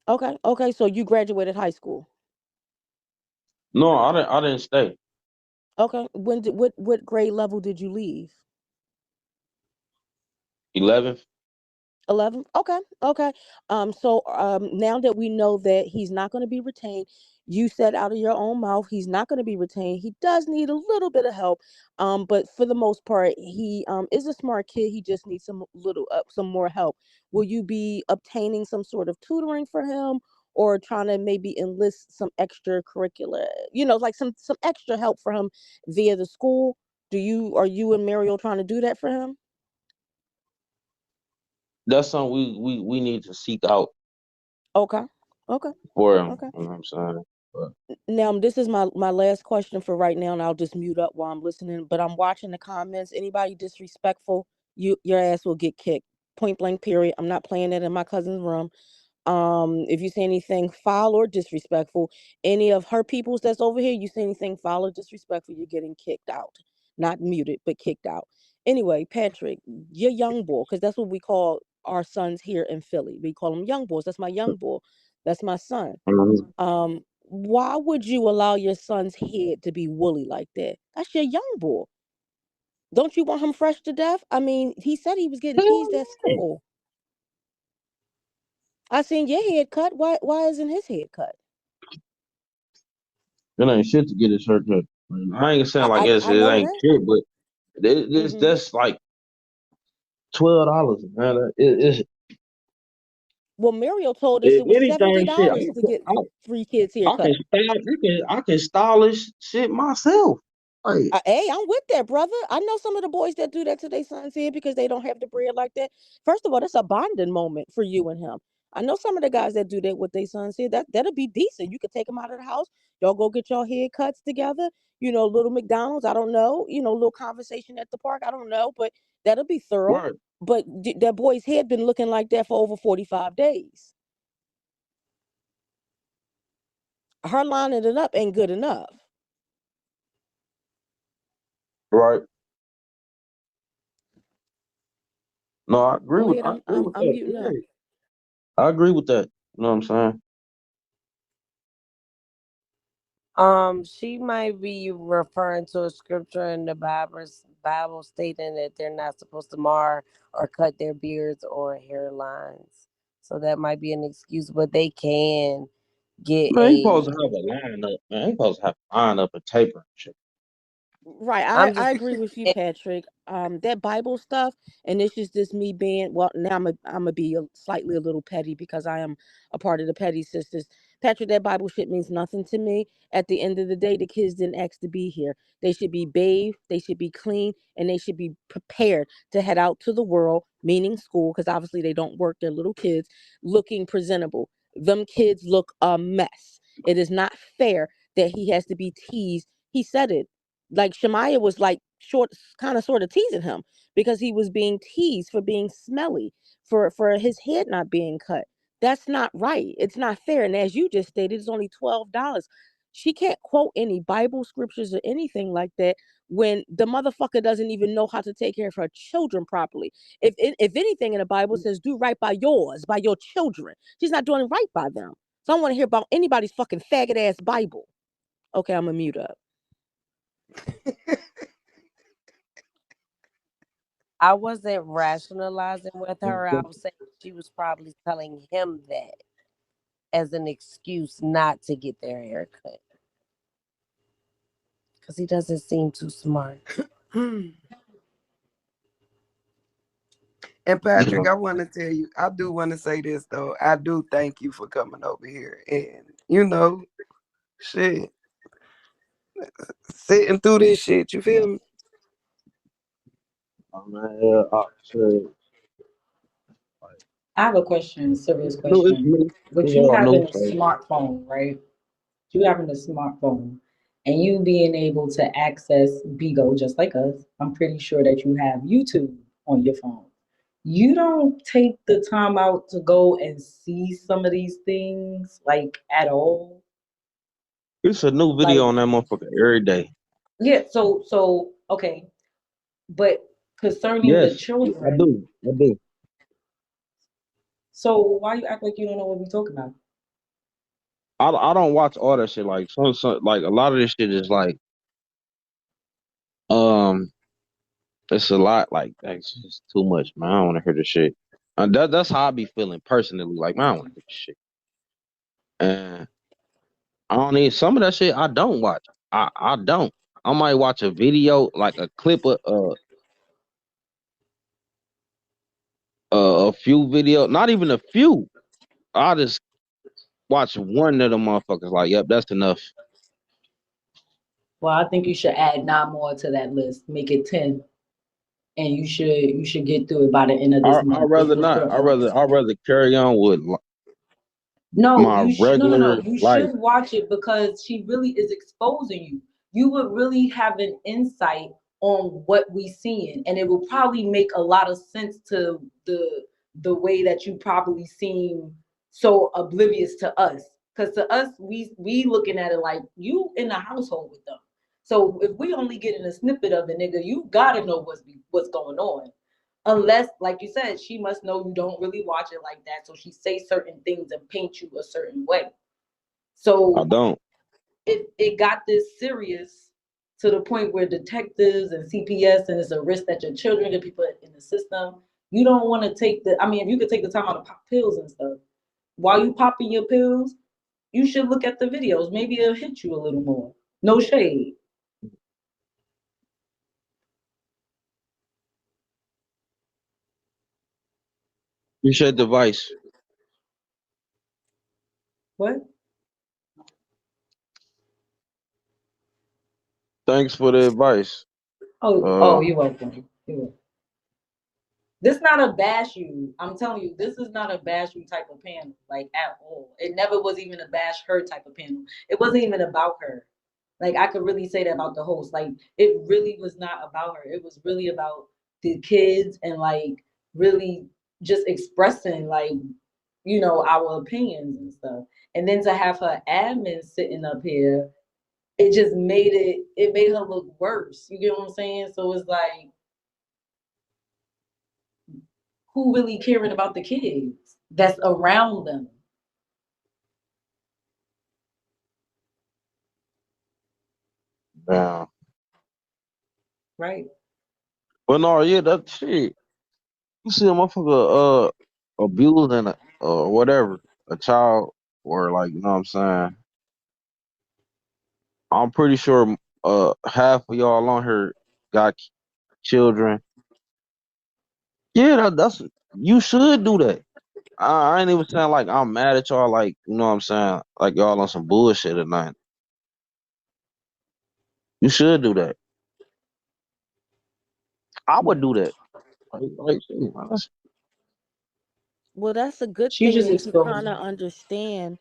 Okay. Okay. So you graduated high school. No, I didn't stay. Okay. What grade level did you leave? 11th. 11. Okay. Okay. So now that we know that he's not going to be retained, you said out of your own mouth he's not going to be retained. He does need a little bit of help. But for the most part he is a smart kid. He just needs some more help. Will you be obtaining some sort of tutoring for him, or trying to maybe enlist some extracurricular, like some extra help for him via the school? Are you and Muriel trying to do that for him? That's something we need to seek out Okay. Okay. for him. Okay. You know what I'm saying? But Now, this is my last question for right now, and I'll just mute up while I'm listening. But I'm watching the comments. Anybody disrespectful, your ass will get kicked. Point blank. Period. I'm not playing that in my cousin's room. If you say anything foul or disrespectful, any of her peoples that's over here, you say anything foul or disrespectful, you're getting kicked out. Not muted, but kicked out. Anyway, Patrick, your young boy, because that's what we call our sons here in Philly. We call them young boys. That's my young boy. That's my son. mhm. Why would you allow your son's head to be woolly like that? That's your young boy. Don't you want him fresh to death? I mean, he said he was getting Hell teased at yeah. school. I seen your head cut. Why isn't his head cut? It ain't shit to get his haircut. I ain't saying I like I, it I know ain't that. shit, but Hmm. that's like $12, man. Well, Muriel told us If it was anything, shit, $70 to get 3 kids I can haircut. style, I can stylish shit myself. Like, Hey, I'm with that, brother. I know some of the boys that do that to their sons here because they don't have the bread like that. First of all, that's a bonding moment for you and him. I know some of the guys that do that with their sons here. That'll be decent. You could take them out of the house. Y'all go get your haircuts together. Little McDonald's. I don't know. Little conversation at the park. I don't know, but that'll be thorough. word, But that boy's head been looking like that for over 45 days. Her lining it up ain't good enough. right? No, I agree Go with ahead. I agree with I'm that. muting up. Yeah, I agree with that. You know what I'm saying? She might be referring to a scripture in the Bible stating that they're not supposed to mar or cut their beards or hairlines. So that might be an excuse, but they can get Man, he supposed a to have a line up, man. He supposed to have a line up and taper and shit. Right, I'm I just agree with you, Patrick. That Bible stuff, and this is just me being well. Now I'm gonna be slightly a little petty because I am a part of the petty sisters. Patrick, that Bible shit means nothing to me. At the end of the day, the kids didn't ask to be here. They should be bathed, they should be clean, and they should be prepared to head out to the world, meaning school, because obviously they don't work. They're little kids, looking presentable. Them kids look a mess. It is not fair that he has to be teased. He said it like Shemaiah was like short kind of sort of teasing him because he was being teased for being smelly, for his head not being cut. That's not right. It's not fair. And as you just stated, it's only $12. She can't quote any Bible scriptures or anything like that when the motherfucker doesn't even know how to take care of her children properly. If anything in the Bible says do right by by your children, she's not doing right by them. So I don't want to hear about anybody's fucking faggot ass Bible. Okay, I'm gonna mute up. I wasn't rationalizing with her. I was saying she was probably telling him that as an excuse not to get their hair cut because he doesn't seem too smart. And Patrick, I want to tell you, I do want to say this though. I do thank you for coming over here, and shit. sitting through this shit. You feel me? Man, shit, I have a question, serious no, it's question. me. With It's you all having new. a So smartphone, right? You having a smartphone and you being able to access Bigo just like us, I'm pretty sure that you have YouTube on your phone. You don't take the time out to go and see some of these things like at all. it's a new Like, video on that motherfucker every day. yeah, so okay, but concerning the Yes, I children, do. I do. so why you act like you don't know what we're talking about? I don't watch all that shit. Like some like a lot of this shit is like um it's a lot like that's just too much, man. I don't want to hear this shit. That's how I be feeling personally. Like man, I don't want to hear this shit. And I don't need some of that shit. I don't watch. I don't. I might watch a video like a clip of a few video, not even a few. I just watch one of the motherfuckers. Like, yep, that's enough. Well, I think you should add 9 more to that list. Make it 10, and you should get through it by the end of this I month. This rather is a not. short month. I rather carry on with No, my no. regular You life. should watch it because she really is exposing you. You would really have an insight on what we seeing, and it will probably make a lot of sense to the way that you probably seem so oblivious to us. Because to us, we looking at it like you in the household with them. So if we only getting a snippet of it, nigga, you gotta know what's going on. Unless, like you said, she must know you don't really watch it like that, so she say certain things and paint you a certain way. I So don't. it got this serious to the point where detectives and CPS, and it's a risk that your children get people in the system. You don't want to take the. I mean, if you could take the time out to pop pills and stuff while you popping your pills, you should look at the videos. Maybe it'll hit you a little more. No shade. Appreciate the advice. What? Thanks for the advice. Oh, you're welcome. You're welcome. This not a bash you. I'm telling you, this is not a bash you type of panel, like at all. It never was even a bash her type of panel. It wasn't even about her. Like I could really say that about the host. Like it really was not about her. It was really about the kids and like really just expressing like, our opinions and stuff. And then to have her admin sitting up here, it just made her look worse. You get what I'm saying? So it's like who really caring about the kids that's around them, Yeah. right? But no, yeah, that shit. You see a motherfucker abusing or whatever a child or like you know what I'm saying. I'm pretty sure half of y'all on here got children. Yeah, that's you should do that. I ain't even saying like I'm mad at y'all, like you know what I'm saying, like y'all on some bullshit or nothing. You should do that. I would do that. Shit, man, Well, that's a good She thing just that you kind exposed. of understand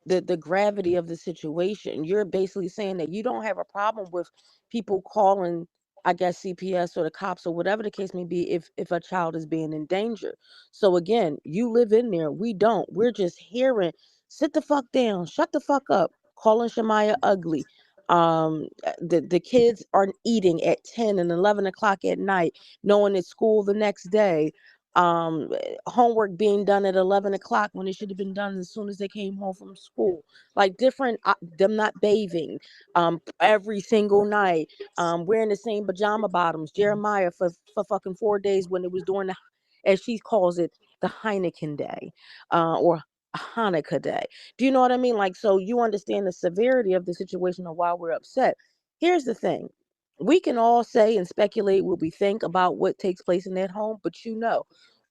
the gravity of the situation. You're basically saying that you don't have a problem with people calling, I guess, CPS or the cops or whatever the case may be if a child is being in danger. So again, you live in there. We don't. We're just hearing, sit the fuck down, shut the fuck up, calling Shemaya ugly. The kids are eating at 10 and 11 o'clock at night, knowing it's school the next day. Homework being done at 11 o'clock when it should have been done as soon as they came home from school, like different them not bathing every single night, wearing the same pajama bottoms, Jeremiah for fucking 4 days when it was during the, as she calls it, the Heineken day, or Hanukkah day. Do you know what I mean? Like, so you understand the severity of the situation and why we're upset. Here's the thing, we can all say and speculate what we think about what takes place in that home,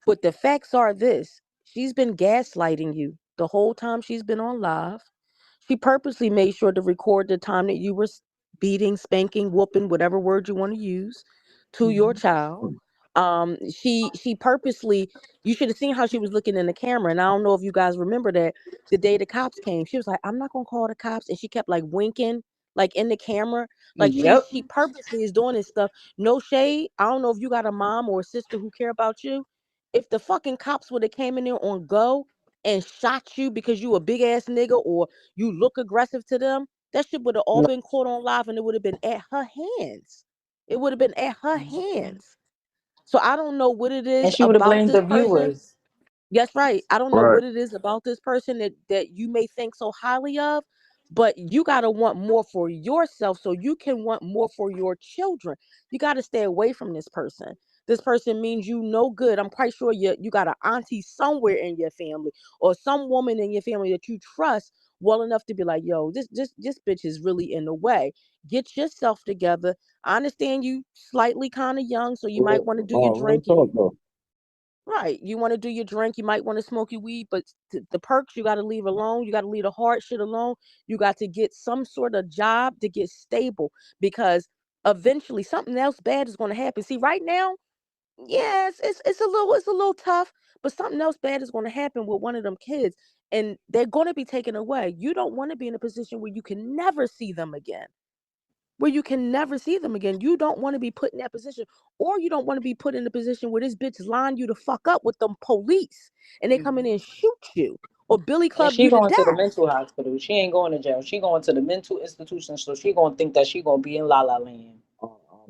but the facts are this: she's been gaslighting you the whole time she's been on live. She purposely made sure to record the time that you were beating, spanking, whooping, whatever word you want to use, to your child. She purposely, you should have seen how she was looking in the camera. And I don't know if you guys remember that the day the cops came, she was like, I'm not gonna call the cops. And she kept like winking like in the camera. Like Yep. she purposely is doing this stuff. No shade. I don't know if you got a mom or a sister who care about you. If the fucking cops would have came in there on go and shot you because you a big ass nigga or you look aggressive to them, that shit would have all been caught on live and it would have been at her hands. It would have been at her hands. So I don't know what it And is she would have about blamed this the person. viewers. That's right. I don't know Right. what it is about this person that you may think so highly of, but you got to want more for yourself so you can want more for your children. You got to stay away from this person. This person means you no good. I'm quite sure you got an auntie somewhere in your family or some woman in your family that you trust well enough to be like, yo, this bitch is really in the way. Get yourself together. I understand you slightly kind of young, so you might want to do your Real drinking. talk though. Right. You want to do your drink. You might want to smoke your weed, but the perks you got to leave alone. You got to leave the hard shit alone. You got to get some sort of job to get stable because eventually something else bad is going to happen. See, right now, yes, it's a little tough, but something else bad is going to happen with one of them kids, and they're going to be taken away. You don't want to be in a position where you can never see them again. Where you can never see them again. You don't want to be put in that position, or you don't want to be put in a position where this bitch line you to fuck up with them police and they come in and shoot you or billy And club she you to going to the death. mental hospital. She ain't going to jail. She going to the mental institution. So she gonna think that she gonna be in La La Land.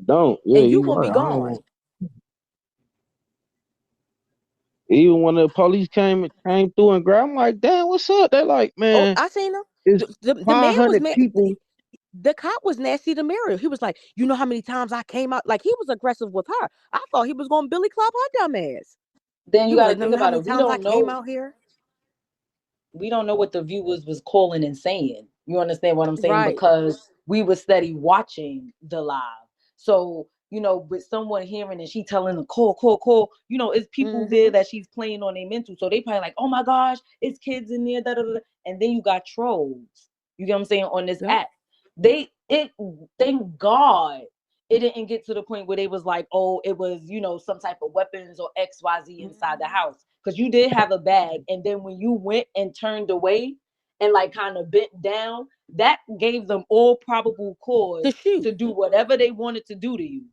Don't. Yeah, And you you gonna right. be I gone. don't. Even when the police came through and grabbed, I'm like, damn, what's up? They're like, Oh, man, I seen him. it's The man was 500 mad. people. The cop was nasty to Muriel. He was like, you know how many times I came out? Like, he was aggressive with her. I thought he was going to billy club her dumb ass. Then He you was got to like, think know how about many it. times I came out here? We don't know what the viewers was calling and saying. You understand what I'm saying? Right. Because we were steady watching the live. So, with someone hearing and she telling the call, it's people there that she's playing on their mental. So they probably like, oh my gosh, it's kids in there, da, da, da. And then you got trolls. You get what I'm saying on this app. Thank God it didn't get to the point where they was like, oh, it was, some type of weapons or XYZ inside the house. Because you did have a bag. And then when you went and turned away and like kind of bent down, that gave them all probable cause to do whatever they wanted to do to you.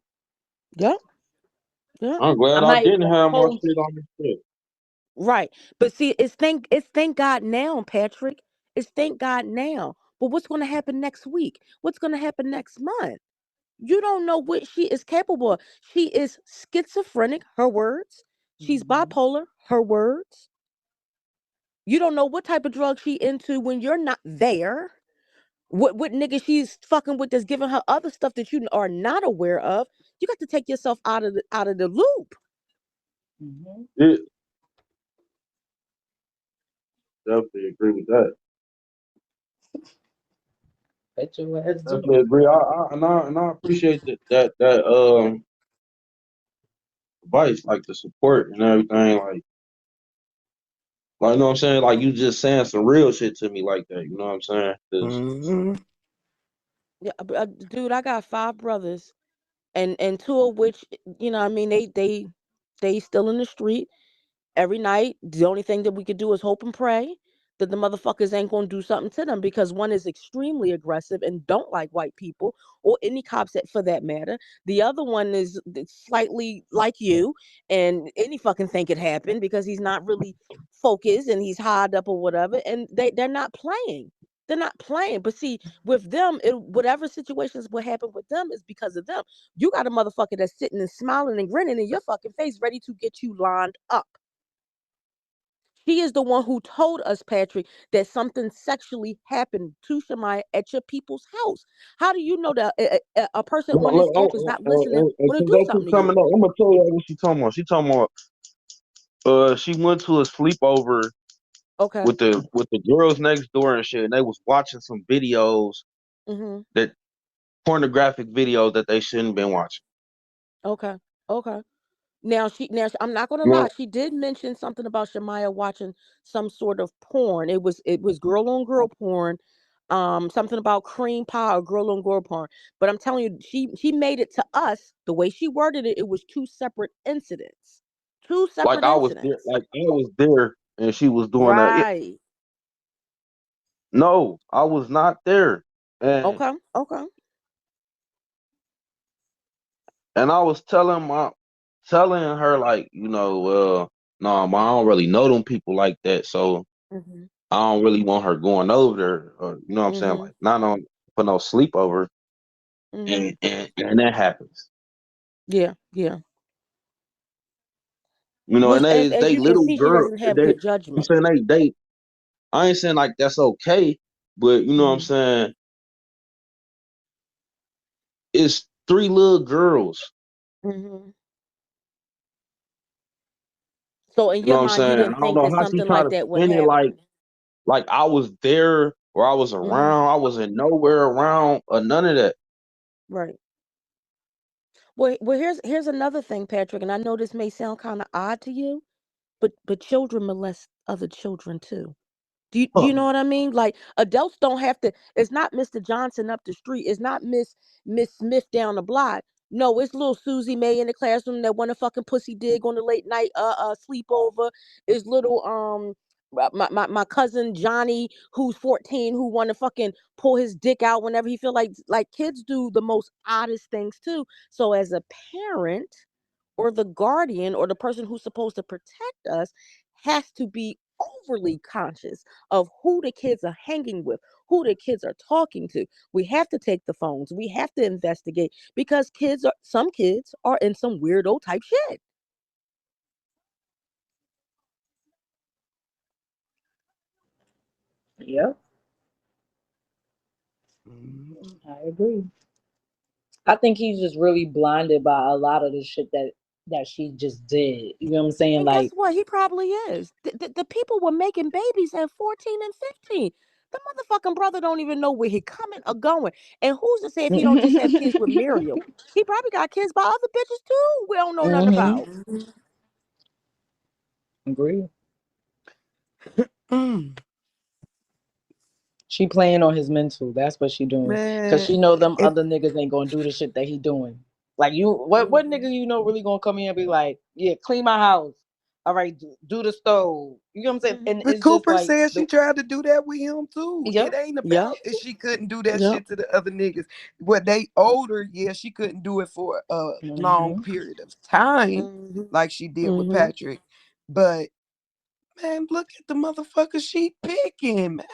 Yep. Yeah. I'm glad I'm I not even didn't gonna have my hold shit you. on this shit. Right. But see, it's thank God now, Patrick. It's thank God now. But what's going to happen next week? What's going to happen next month? You don't know what she is capable of. She is schizophrenic, her words. She's bipolar, her words. You don't know what type of drug she into when you're not there. What nigga she's fucking with that's giving her other stuff that you are not aware of. You got to take yourself out of the loop. Yeah, definitely agree with that. Bet your ass do. Definitely agree. I appreciate that advice, like the support and everything. Like, you know what I'm saying? Like, you just saying some real shit to me like that. You know what I'm saying? 'Cause Yeah, dude, I got 5 brothers, and 2 of which, I mean, they still in the street. Every night, the only thing that we could do is hope and pray that the motherfuckers ain't gonna do something to them because one is extremely aggressive and don't like white people or any cops for that matter. The other one is slightly like you and any fucking thing could happen because he's not really focused and he's hard up or whatever. And they're not playing. They're not playing. But see, with them, whatever situations will happen with them is because of them. You got a motherfucker that's sitting and smiling and grinning in your fucking face, ready to get you lined up. She is the one who told us, Patrick, that something sexually happened to Shemaya at your people's house. How do you know that a person look, on this look, app is not listening and when to since do they something keep to coming you? up, I'm gonna tell you what she talking about. She talking about she went to a sleepover Okay. with the girls next door and shit, and they was watching some videos Mm-hmm. that pornographic videos that they shouldn't been watching. Okay. Okay. I'm not gonna You lie. know, She did mention something about Shemaya watching some sort of porn. It was girl on girl porn. something about cream pie or girl on girl porn. But I'm telling you, she made it to us the way she worded it. It was two separate incidents. Two Like separate I was there, incidents. like I was there, and she was doing that. Right. No, I was not there, and Okay. Okay. I was telling her like, no, ma, I don't really know them people like that, so Mhm. I don't really want her going over there, or you know what I'm saying, Mhm. like not on for no sleepover, Mhm. and that happens, Yeah. Yeah. and Which, as they you can little see, she girl, doesn't have they, good I'm judgment. saying they, I ain't saying like that's okay, but you know what I'm Mhm. saying, it's three little girls, Mhm. So in you know your what I'm mind, you saying. didn't I don't think know that how she something trying like to that would spin it happen. like I was there or I was Mhm. around. I wasn't nowhere around or none of that. Right. Well, here's another thing, Patrick, and I know this may sound kind of odd to you, but children molest other children too. Do you Huh. know what I mean? Like adults don't have to. It's not Mr. Johnson up the street. It's not Miss Smith down the block. No, it's little Susie May in the classroom that want to fucking pussy dig on the late night sleepover. It's little my cousin Johnny who's 14 who want to fucking pull his dick out whenever he feel like kids do the most oddest things too. So as a parent or the guardian or the person who's supposed to protect us has to be overly conscious of who the kids are hanging with, who the kids are talking to. We have to take the phones. We have to investigate because some kids are in some weirdo type shit. Yep, Mhm. I agree. I think he's just really blinded by a lot of the shit that she just did. You know what I'm saying? And guess Like, what? He probably is. The people were making babies at 14 and 15. The motherfucking brother don't even know where he coming or going. And who's to say if he don't just have kids with Muriel? He probably got kids by other bitches too. We don't know nothing hmm about. agree. Mm. She playing on his mental. That's what she doing. Cause Man, she know them if other niggas ain't gonna do the shit that he doing. Like what nigga you know really gonna come in and be like, yeah, clean my house. All right, do the stove. You know what I'm saying? Mhm. And but it's just Cooper like said the she tried to do that with him too. yep, It ain't yep, about that she couldn't do that Yep. shit to the other niggas. What they older, yeah, she couldn't do it for a long hmm period of time Mhm. like she did with Mhm. Patrick. But man, look at the motherfucker she picking, man.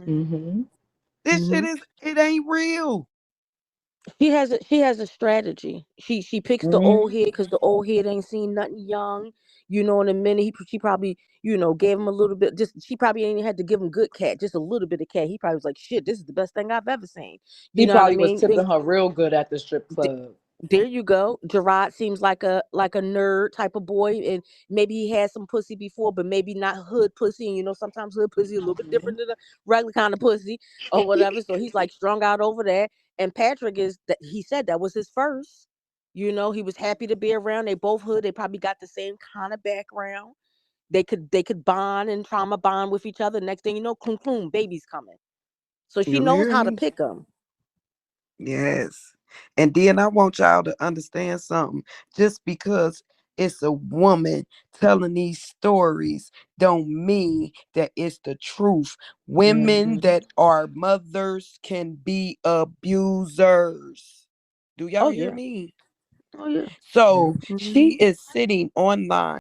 hmm This shit Mhm. is it ain't real. She has a strategy. She picks the hmm old head because the old head ain't seen nothing young. In a minute she probably gave him a little bit. Just she probably ain't had to give him good cat, just a little bit of cat. He probably was like, shit, this is the best thing I've ever seen. You He know what I probably was mean? tipping her real good at the strip Th- club. there you go. Gerard seems like a nerd type of boy, and maybe he had some pussy before, but maybe not hood pussy. And sometimes hood pussy is a little bit hmm different than a regular kind of pussy or whatever. So he's like strung out over that. And Patrick is that he said that was his first. He was happy to be around. They both hood. They probably got the same kind of background. They could bond and trauma bond with each other. Next thing you know, boom, boom, baby's coming. So she You knows hear how to me? pick them. Yes. And then I want y'all to understand something. Just because it's a woman telling these stories don't mean that it's the truth. Women hmm that are mothers can be abusers. Do y'all Oh hear yeah. me? Oh yeah. So Mhm. she is sitting online